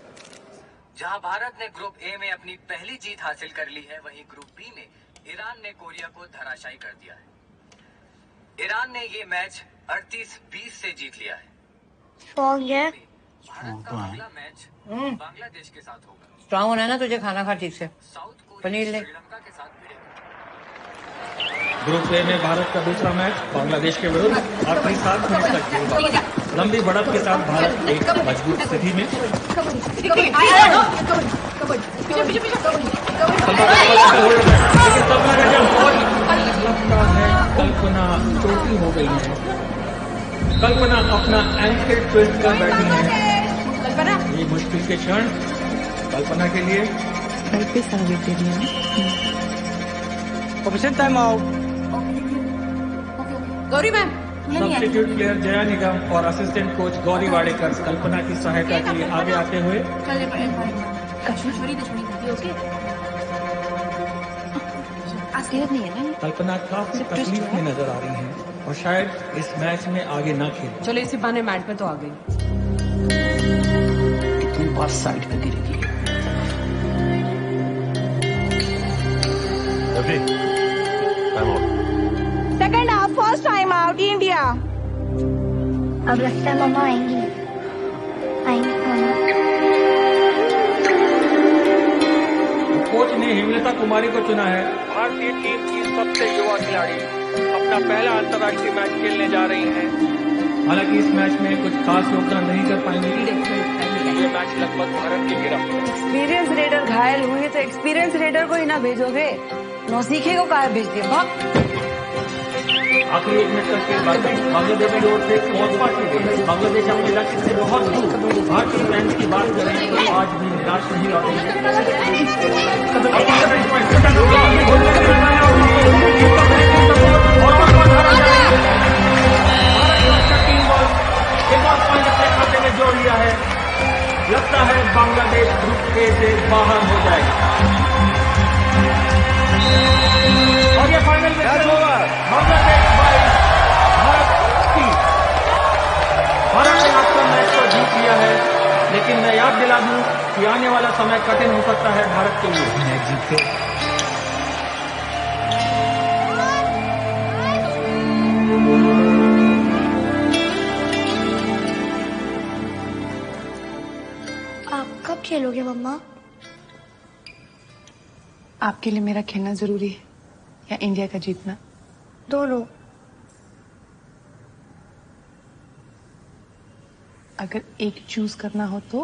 जहां भारत ने ग्रुप ए में अपनी पहली जीत हासिल कर ली है, वहीं ग्रुप बी में ईरान ने कोरिया को धराशायी कर दिया है। ईरान ने ये मैच 38-20 से जीत लिया है। स्ट्रॉन्ग है। भारत का अगला मैच बांग्लादेश के साथ होगा। स्ट्रांग होना है ना तुझे, खाना खा ठीक से। पनीर ले। श्रीलंका के साथ ग्रुप ए में भारत का दूसरा मैच बांग्लादेश के विरुद्ध आखिरी 7 मिनट तक होगा। लंबी बढ़त के साथ भारत एक मजबूत स्थिति में। कल्पना चोटी हो गई है। कल्पना अपना एंकल ट्विस्ट कर बैठी है। ये मुश्किल के क्षण कल्पना के लिए। Option time out. Gauri ma'am, substitute player Jaya Nigam और असिस्टेंट कोच गौरी वाडेकर कल्पना की सहायता के लिए आगे आते हुए कल्पना काफी तकलीफ में नजर आ रही हैं और शायद इस मैच में आगे ना खेले। चलो इसी बहाने मैच में तो आ गई। कितनी बार साइड पे गिरेगी। Second half first time out India. अब लगता है मम्मा आएंगी। कोच ने हिमलता कुमारी को चुना है भारतीय टीम की सबसे युवा खिलाड़ी। अपना पहला अंतर्राष्ट्रीय मैच खेलने जा रही हैं। हालांकि इस मैच में कुछ खास योगदान नहीं कर पाएंगे। ये मैच लगभग भारत की गिरफ्त। एक्सपीरियंस रेडर घायल हुई तो एक्सपीरियंस रेडर को ही ना भेजोगे, नौसीखे को कहा भेज दिया। आखिरी 1 मिनट तक खेल बाकी। बांग्लादेश की ओर से पहुंचपा की गई। बांग्लादेश अपने लक्ष्य से बहुत दूर। भारतीय फैंस की बात करें तो आज भी निराश नहीं खाते में जोड़ लिया है। लगता है बांग्लादेश ग्रुप ए से बाहर हो जाएगा और ये फाइनल में बांग्लादेश भारत ने आपका मैच तो जीत लिया है, लेकिन मैं याद दिला दूं कि आने वाला समय कठिन हो सकता है भारत के लिए। मैच जीतते आप कब खेलोगे मम्मा? आपके लिए मेरा खेलना जरूरी है या इंडिया का जीतना? दोनों। अगर एक चूज करना हो तो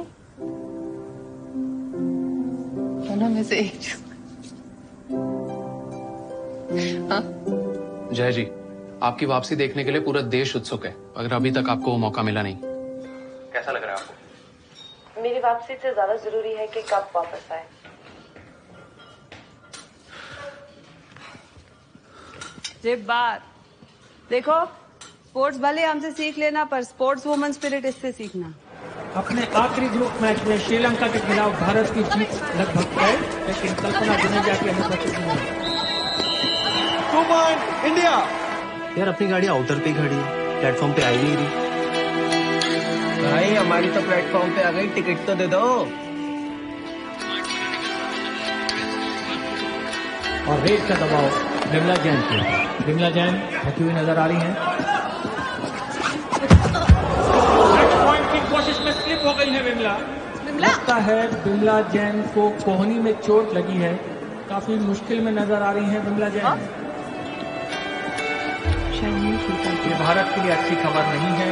दोनों में से एक चूज। हाँ? जय जी, आपकी वापसी देखने के लिए पूरा देश उत्सुक है, अगर अभी तक आपको वो मौका मिला नहीं। कैसा लग रहा है आपको? मेरी वापसी से ज्यादा जरूरी है कि कब वापस आए। ये बात देखो, स्पोर्ट्स भले हमसे सीख लेना, पर स्पोर्ट्स वुमन स्पिरिट इससे सीखना। अपने आखिरी ग्रुप मैच में श्रीलंका के खिलाफ भारत की जीत लगभग तय, लेकिन कल्पना जडेजा की अनुपस्थिति में 2 पॉइंट इंडिया। यार अपनी गाड़ी आउटर पे खड़ी है, प्लेटफॉर्म पे आई नहीं रही। भाई हमारी तो प्लेटफॉर्म पे आ गई, टिकट तो दे दो। और रेस का दबाव बिमला जैन पे। बिमला जैन होती हुई नजर आ रही हैं। पॉइंट की कोशिश में स्लिप हो गई है बिमला। लगता है बिमला जैन को कोहनी में चोट लगी है, काफी मुश्किल में नजर आ रही है बिमला जैन। ये भारत के लिए अच्छी खबर नहीं है।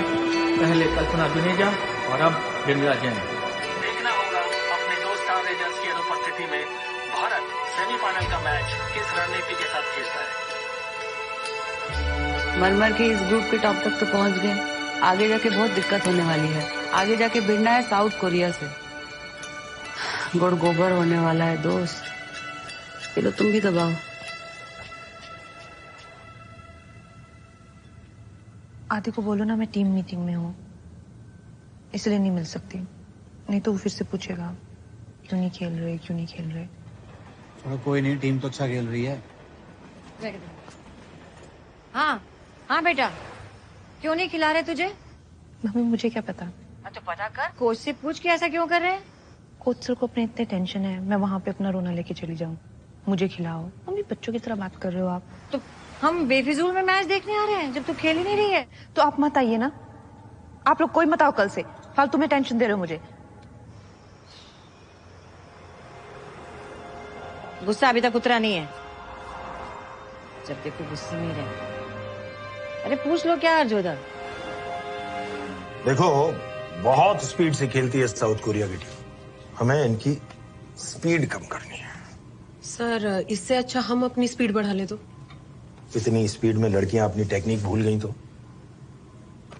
पहले कल्पना जुनेजा और अब बिमला जैन। देखना होगा अपने दो स्टार रेंजर्स की अनुपस्थिति में भारत सेमीफाइनल का मैच किस रणनीति के साथ खेलता है। मर के इस ग्रुप के टॉप तक तो पहुंच गए, आगे जाके बहुत दिक्कत होने वाली है। आगे जाके भिड़ना है साउथ कोरिया से। गुड़ गोबर होने वाला है दोस्त। चलो तुम भी दबाओ। आदि को बोलो ना मैं टीम मीटिंग में हूँ, इसलिए नहीं मिल सकती। नहीं तो वो फिर से पूछेगा क्यों नहीं खेल रहे, क्यों नहीं खेल रहे। चलो कोई नहीं, टीम तो अच्छा खेल रही है। हाँ हाँ बेटा, क्यों नहीं खिला रहे तुझे? मम्मी मुझे क्या पता। तो पता कर, कोच से पूछ के ऐसा क्यों कर रहे हैं? कोच सर को अपने इतने टेंशन है, मैं वहाँ पे अपना रोना लेके चली जाऊँ, मुझे खिलाओ। मम्मी बच्चों की तरह बात कर रहे हो आप। तो हम बेफिजूल में मैच देखने आ रहे हैं जब तू खेल ही नहीं रही है। तो आप मत आइए ना, आप लोग कोई मत आओ कल से, फालतू में टेंशन दे रहे हो मुझे। गुस्सा अभी तक उतरा नहीं है, जब देखो गुस्से में ही रहे। अरे पूछ लो क्या हरजोदा। देखो बहुत स्पीड से खेलती है साउथ कोरिया की टीम, हमें इनकी स्पीड कम करनी है। सर इससे अच्छा हम अपनी स्पीड बढ़ा ले तो। इतनी स्पीड में लड़कियां अपनी टेक्निक भूल गई तो।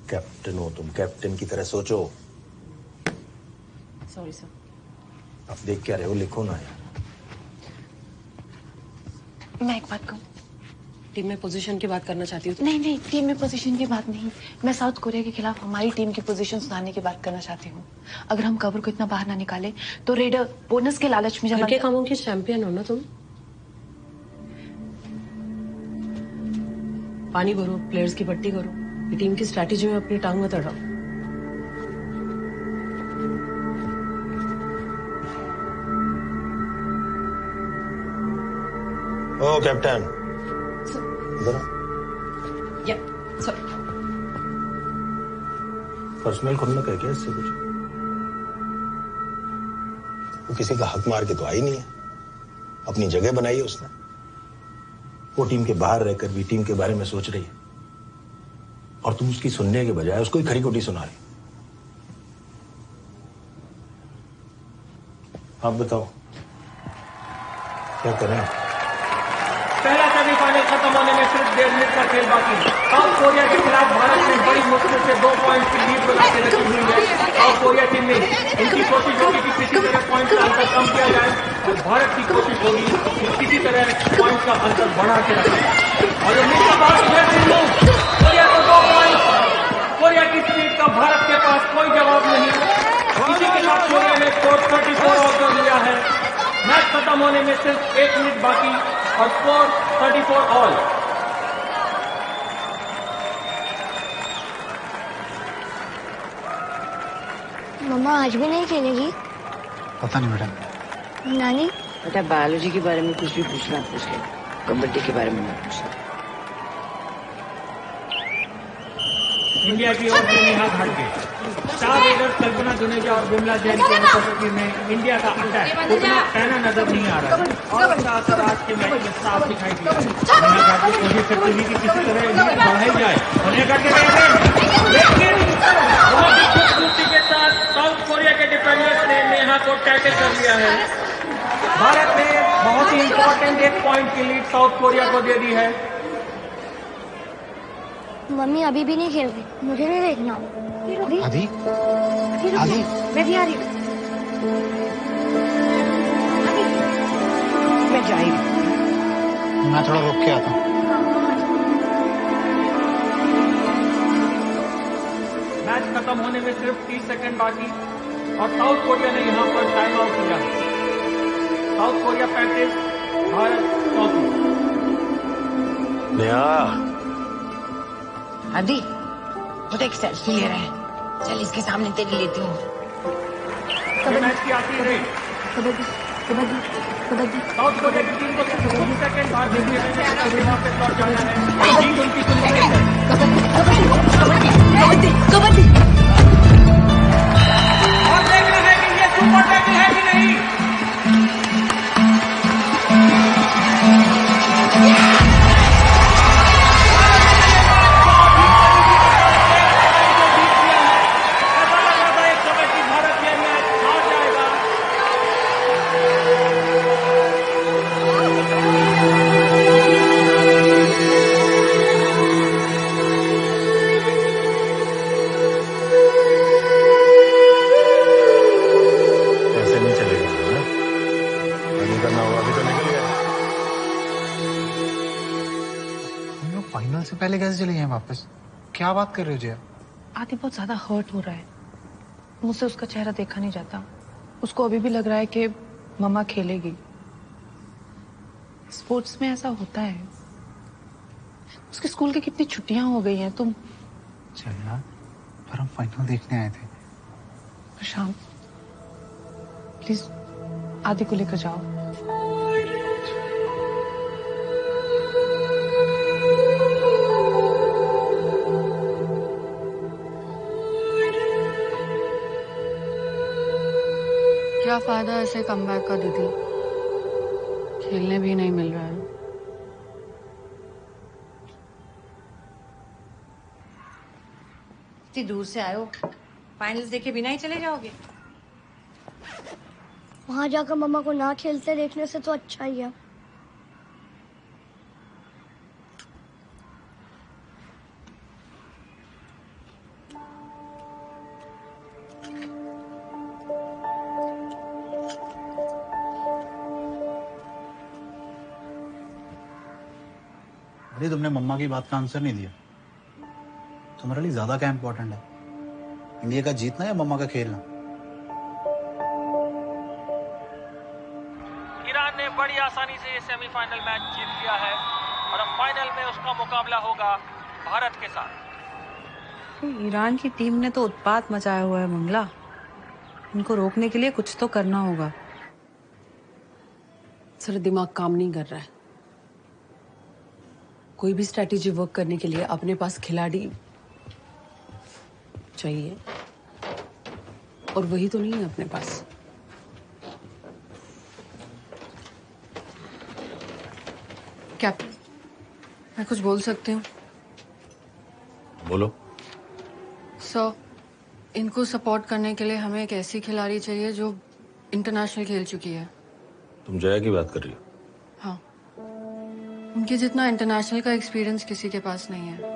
कैप्टन हो तुम, कैप्टन की तरह सोचो। Sorry sir. आप देख क्या रहे हो, लिखो ना यार। मैं एक बात कहूँ, टीम में पोजीशन की बात करना चाहती हूँ। नहीं नहीं, टीम में पोजीशन की बात नहीं, मैं साउथ कोरिया के खिलाफ हमारी टीम की पोजीशन सुधारने की बात करना चाहती हूँ। अगर हम कवर को इतना बाहर ना निकाले तो रेडर बोनस के लालच में घर के कामों की चैंपियन हो ना तुम। पानी भरो, प्लेयर्स की पट्टी करो, ये टीम की स्ट्रैटेजी में अपनी टांग मत अड़ाओ। ओ कैप्टन या सर, पर्सनल खुद में कह के इससे कुछ, वो किसी का हक मार के तो आई नहीं है, अपनी जगह बनाई है उसने। वो टीम के बाहर रहकर भी टीम के बारे में सोच रही है, और तुम उसकी सुनने के बजाय उसको ही खरी खोटी सुना रही। आप बताओ क्या करें। पहला सेमीफाइनल खत्म होने में सिर्फ 1.5 मिनट का खेल बाकी। साउथ कोरिया के खिलाफ भारत ने बड़ी मुश्किल से 2 पॉइंट की लीड बना के रखी हुई है। साउथ कोरिया टीम में उनकी कोशिश होगी कि किसी तरह पॉइंट का अंतर कम किया जाए, और भारत की कोशिश होगी कि किसी तरह पॉइंट का अंतर बढ़ा के रखा जाए। और कोरिया को 2 पॉइंट, कोरिया की स्पीड का भारत के पास कोई जवाब नहीं। इसी के साथ कोरिया ने स्कोर 34 आउट कर लिया है। मैच खत्म होने में सिर्फ 1 मिनट बाकी और स्कोर 34 ऑल। मम्मा आज भी नहीं खेलेगी? पता नहीं बेटा। नानी बेटा बायोलॉजी के बारे में कुछ भी पूछना पूछ ले, कबड्डी के बारे में मत पूछना। इंडिया की ओर से नेहा घाटगे, स्टार रेडर कल्पना जुनेजा और बिमला जैन की अनुपस्थिति में इंडिया का अटैक उतना पैना नजर नहीं आ रहा है, और असर आज के मैच में साफ दिखाई दिया। नेहा घाटगे कोशिश करती हुई कि किसी तरह लीड बढ़ाई जाए, नेहा घाटगे लेकिन बहुत ही खूबसूरती के साथ साउथ कोरिया के डिफेंडर्स ने नेहा को टैकल कर लिया है। भारत ने बहुत ही इंपॉर्टेंट 1 पॉइंट की लीड साउथ कोरिया को दे दी है। मम्मी अभी भी नहीं खेल रही, मुझे नहीं देखना। आदि आदि मैं भी आ रही हूँ। मैं जा रही हूँ। मैं थोड़ा रुक के आता हूँ। मैच खत्म होने में सिर्फ 30 सेकंड बाकी और साउथ कोरिया ने यहाँ पर टाइम आउट किया। South Korea 35, Bharat 34। नेहा आदि वो तो एक सेल्फी ले रहे हैं, चल इसके सामने तेरी लेती हूँ। मैच की आखिरी रेड। साउथ कोरिया की टीम को सिर्फ कुछ सेकंड बाद देखिए वहां पे लौट जाना है। जीत उनकी सुनिश्चित है। और देखना है कि ये सुपर टैकल है कि नहीं। फाइनल से पहले कैसे चले जाएं वापस? क्या बात कर रहे हो जया? आदि बहुत ज्यादा हर्ट हो रहा है, मुझसे उसका चेहरा देखा नहीं जाता। उसको अभी भी लग रहा है कि मम्मा खेलेगी। स्पोर्ट्स में ऐसा होता है। उसके स्कूल की कितनी छुट्टियां हो गई हैं। तुम चल यार, पर हम फाइनल देखने आए थे। प्रशांत प्लीज आदि को लेकर जाओ। क्या फायदा ऐसे कमबैक का दीदी, खेलने भी नहीं मिल रहा है। इतनी दूर से आए हो, फाइनल्स देखे बिना ही चले जाओगे? वहां जाकर मम्मा को ना खेलते देखने से तो अच्छा ही है। अरे तुमने मम्मा की बात का आंसर नहीं दिया। तुम्हारे लिए ज्यादा क्या इंपॉर्टेंट है, इंडिया का जीतना या मम्मा का खेलना? ईरान ने बड़ी आसानी से ये सेमीफाइनल मैच जीत लिया है और अब फाइनल में उसका मुकाबला होगा भारत के साथ। ईरान की टीम ने तो उत्पात मचाया हुआ है मंगला, इनको रोकने के लिए कुछ तो करना होगा। सर दिमाग काम नहीं कर रहा है। कोई भी स्ट्रैटेजी वर्क करने के लिए अपने पास खिलाड़ी चाहिए और वही तो नहीं है अपने पास। कैप्टन, मैं कुछ बोल सकती हूँ? बोलो। सर, इनको सपोर्ट करने के लिए हमें एक ऐसी खिलाड़ी चाहिए जो इंटरनेशनल खेल चुकी है। तुम जया की बात कर रही हो? हाँ, उनके जितना इंटरनेशनल का एक्सपीरियंस किसी के पास नहीं है।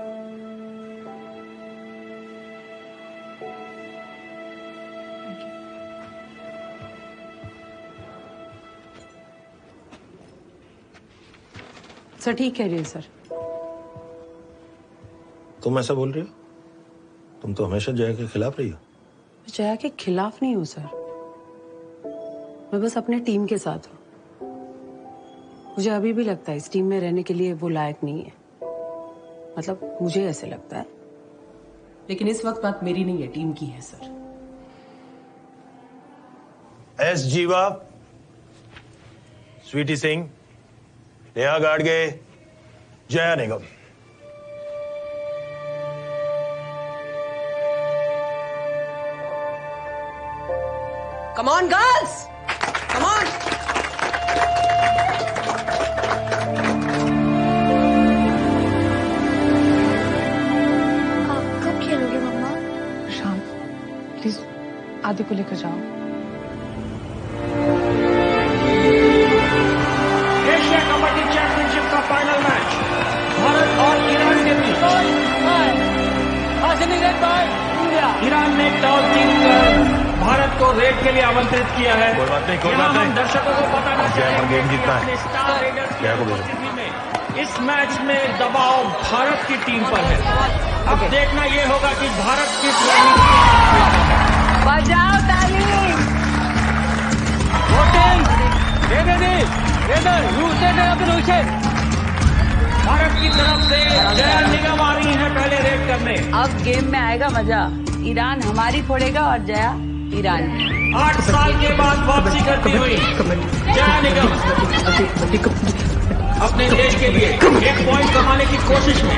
सर ठीक कह रही है सर। तुम ऐसा बोल रही हो? तुम तो हमेशा जया के खिलाफ रही हो। जया के खिलाफ नहीं हूँ सर, मैं बस अपने टीम के साथ हूँ। मुझे अभी भी लगता है इस टीम में रहने के लिए वो लायक नहीं है, मतलब मुझे ऐसे लगता है। लेकिन इस वक्त बात मेरी नहीं है, टीम की है सर। एस जीवा, स्वीटी सिंह, नेहा गाडगे, जया निगम। Come on, girls! Come on! आप कब खेलोगे मम्मा? शाम, प्लीज आदि को लेकर जाओ। ईरान ने टॉस जीतकर भारत को रेड के लिए आमंत्रित किया है। कोई बात नहीं, कोई यहाँ बात हम नहीं। दर्शकों को बताना चाहेंगे गेम कि जीतना है। अपने स्टार रेडर्स की क्या को बोलो? उपस्थिति में इस मैच में दबाव भारत की टीम पर है। अब देखना ये होगा कि भारत किस बजाओ ताली। भारत की तरफ से जया निगम आ रही है पहले रेड करने। अब गेम में आएगा मजा। ईरान हमारी फोड़ेगा और जया ईरान की। 8 साल के बाद वापसी करती हुई जया निगम अपने देश के लिए 1 पॉइंट कमाने की कोशिश में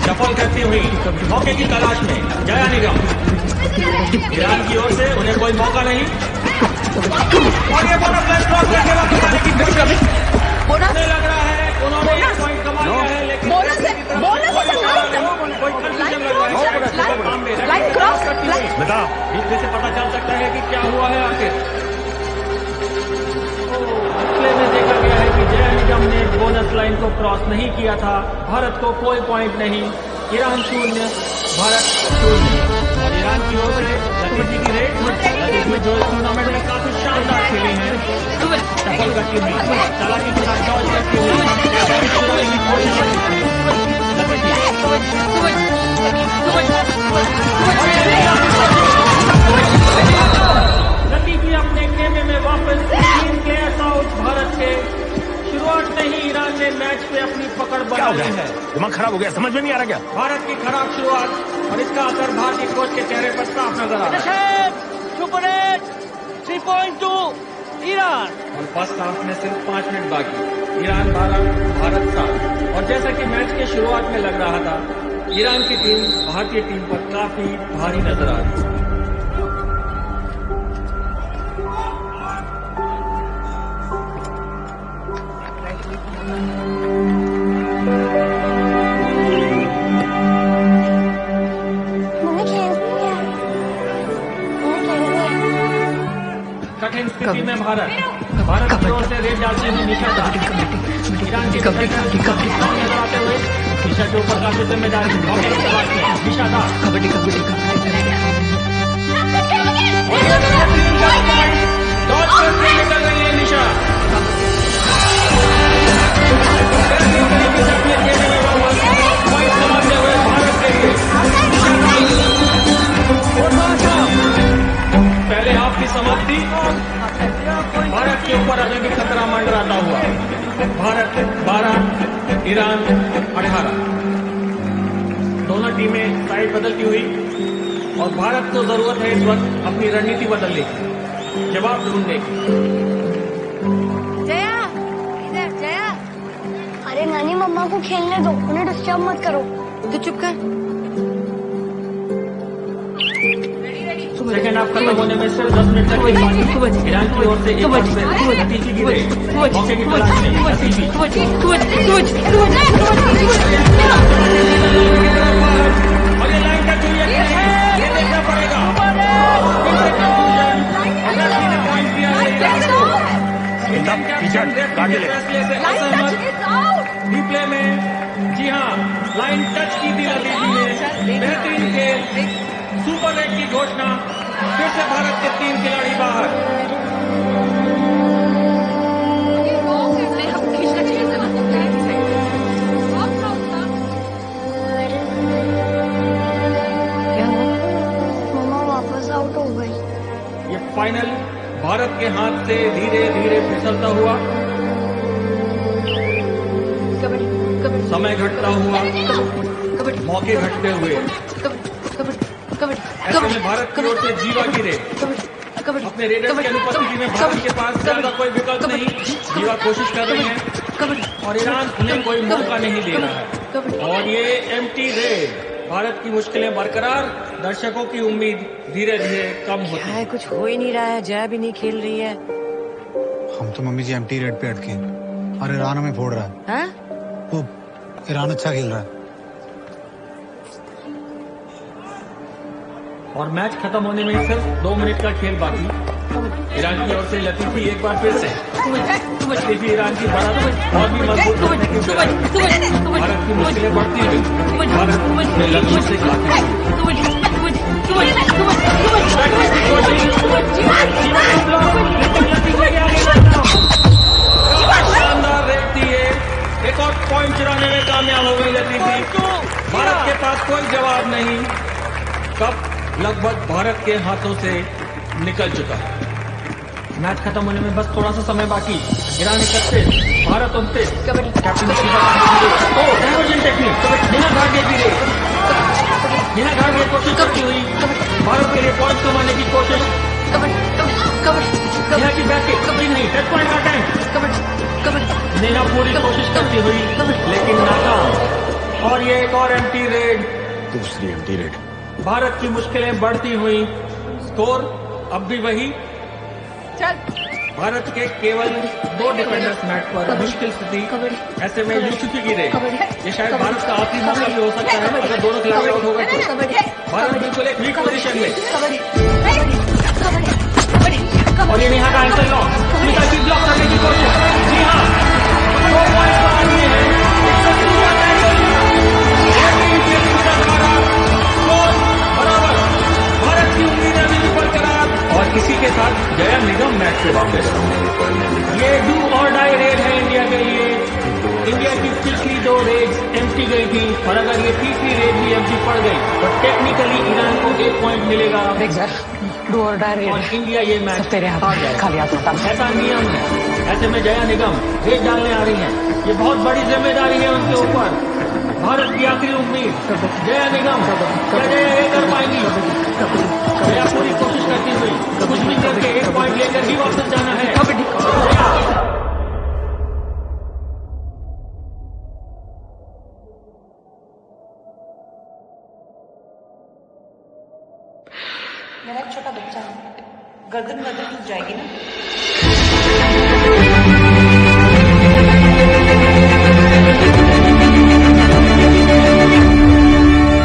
सफल करती हुई मौके की तलाश में जया निगम। ईरान की ओर से उन्हें कोई मौका नहीं और ये बड़ा प्लस क्रॉस करके वापस आने की कोशिश। उन्हें लग रहा है उन्होंने 1 पॉइंट कमा लिया है, लेकिन कोई कंफ्यूजन लग रहा है। बेटा इसमें से पता चल सकता है कि क्या हुआ है आखिर। डिस्प्ले में देखा गया है कि जया निगम ने बोनस लाइन को क्रॉस नहीं किया था। भारत को कोई पॉइंट नहीं। ईरान 0 भारत 0। और ईरान की ओर से लतीफ जी की रेड में जो इस टूर्नामेंट में काफी शानदार खेली है, सफल करती हुई चालाकी के साथ डॉज करती हुई लतीफी अपने खेमे में वापस 3 प्लेयर्स आउट भारत के। शुरुआत में ही ईरान ने मैच पे अपनी पकड़ बना ली है। दिमाग खराब हो गया, समझ में नहीं आ रहा क्या? भारत की खराब शुरुआत और इसका असर भारतीय कोच के चेहरे पर साफ नजर आ रहा है। Super 8 3.2 Iran. और फर्स्ट हाफ में सिर्फ 5 मिनट बाकी। ईरान 12 भारत 7। और जैसा कि मैच के शुरुआत में लग रहा था, ईरान की टीम भारतीय टीम पर काफी भारी नजर आ रही है। कठिन स्थिति में भारत की ओर से रेड डालती हुई निशा ईरान की नजर आते हुए निशा के ऊपर काफी जिम्मेदारी निशा दा कबड्डी निकल रही है निशा। पहले हाफ की समाप्ति भारत के ऊपर अभी भी खतरा मंडराता हुआ। भारत 12 ईरान 18। दोनों टीमें साइड बदलती हुई और भारत को जरूरत है इस वक्त अपनी रणनीति बदलने की, जवाब ढूंढने की। जया इधर जया। अरे नानी मम्मा को खेलने दो, उन्हें डिस्टर्ब मत करो। तो चुप कर। सेकेंड हाफ खत्म होने में सिर्फ 10 मिनट तक ईरान की ओर से एक बार से लतीफी की रेड मौके की तलाश में लतीफी और ये लाइन टच हुई है, ये देखना पड़ेगा। रिप्ले में जी हाँ, लाइन टच की थी लतीफी ने। बेहतरीन खेल, सुपर 8 की घोषणा। फिर से भारत के 3 खिलाड़ी बाहर। मम्मा वापस आउट हो गई। ये फाइनल भारत के हाथ से धीरे धीरे फिसलता हुआ, समय घटता हुआ, मौके घटते हुए, ऐसे में भारत की ओर से जीवा की रेड। अपने रेडर्स की अनुपस्थिति में भारत के पास ज्यादा कोई विकल्प नहीं। जीवा कोशिश कर रही है और ईरान उन्हें कोई मौका नहीं दे रहा है। और ये एम्प्टी रेड, भारत की मुश्किलें बरकरार, दर्शकों की उम्मीद धीरे धीरे कम होती है। कुछ हो ही नहीं रहा है, जया भी नहीं खेल रही है। हम तो मम्मी जी एम्प्टी रेड पे अटके और ईरान हमें फोड़ रहा है। वो ईरान अच्छा खेल रहा है। और मैच खत्म होने में सिर्फ 2 मिनट का खेल बाकी। ईरान की ओर से लतीफी एक बार फिर से लतीफी ईरान की बढ़त और भी मजबूत करने की भारत की मुश्किलें बढ़ती हुई भारत में लक्ष्य से काफी शानदार रेड थी ये, एक और पॉइंट चुराने में कामयाब हो गई लतीफी। भारत के पास कोई जवाब नहीं, कप लगभग भारत के हाथों से निकल चुका है। मैच खत्म होने में बस थोड़ा सा समय बाकी। Iran 31, Bharat 29। Captain diversion technique, बिना भागे गिरे, बिना भागे कोशिश करती हुई भारत के लिए पॉइंट कमाने की कोशिश। नेहा की बैक किक कभी नहीं, टेस्ट पॉइंट का टाइम। नेहा पूरी कोशिश करती हुई लेकिन नाकाम। और ये एक और एम्प्टी रेड, दूसरी एम्प्टी रेड। भारत की मुश्किलें बढ़ती हुई, स्कोर अब भी वही। भारत के केवल 2 डिफेंडर्स मैच पर, मुश्किल स्थिति। ऐसे में यूसुफी की रेड, ये शायद भारत का आखिरी मौका भी हो सकता है अगर दोनों खिलाड़ी आउट हो गए तो। भारत बिल्कुल एक वीक पोजीशन में। और ये नेहा का आंसर लॉक, स्मिता की ब्लॉक करने की कोशिश। जी हाँ, 2 पॉइंट पर आगे है। बराबर, भारत की उम्मीदें अभी भी बरकरार। और इसी के साथ जया निगम मैच से वापस। ये डू और डाई रेड है इंडिया के लिए। इंडिया की पिछली 2 रेड्स एम्प्टी गई थी, और अगर ये तीसरी रेड भी एम्प्टी पड़ गई तो टेक्निकली ईरान को 1 पॉइंट मिलेगा। और इंडिया ये मैच तेरे हाथ खाली हाथ होता। ऐसा नियम है। ऐसे में जया निगम रेड डालने आ रही हैं। ये बहुत बड़ी जिम्मेदारी है उनके ऊपर। भारत की आखिरी उम्मीद जया निगम, क्या जया ये कर पाएंगी? जया पूरी कोशिश करती हुई कुछ भी करके 1 पॉइंट लेकर ही वापस जाना है। मेरा एक छोटा बच्चा है, गर्दन टूट जाएगी ना।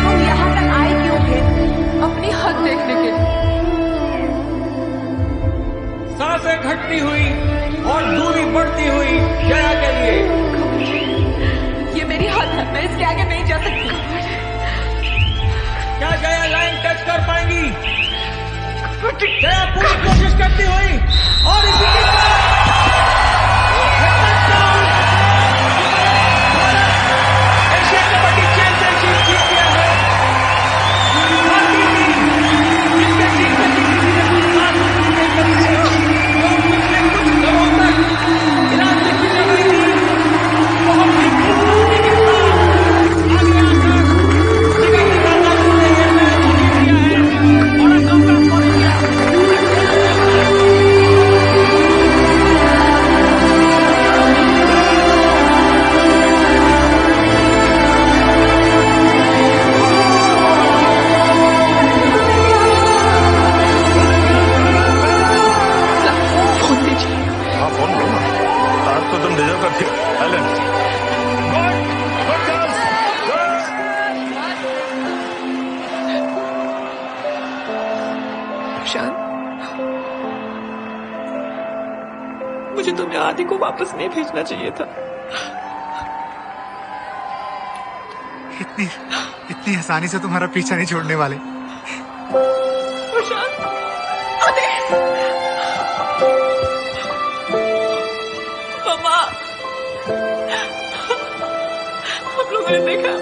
हम यहाँ तक आए क्यों थे? अपनी हद देखने के लिए। सांसें घटती हुई और दूरी बढ़ती हुई जया के लिए। ये मेरी हद है, मैं इसके आगे नहीं जा सकती। क्या जया लाइन टच कर पाएंगी? जया पूरी कोशिश करती हुई और इसी के एशिया कबड्डी चैंपियनशिप जीत गया है। भारतीय टीम जिसके टीम में पिछले कुछ दौरों तक ईरान से खिंचा गई थी, बहुत ही खूबसूरती के साथ आगे आकर निगम के राजा ने ये मैच जीत लिया है। और कंग्रेस फॉर इंडिया। हाँ फोन लो ना, आज तो तुम डिजर्व करती हो। एलन, शान, मुझे तुम्हें आदि को वापस नहीं भेजना चाहिए था। इतनी आसानी से तुम्हारा पीछा नहीं छोड़ने वाले। शान, आदि, मम्मा, हम लोगों ने देखा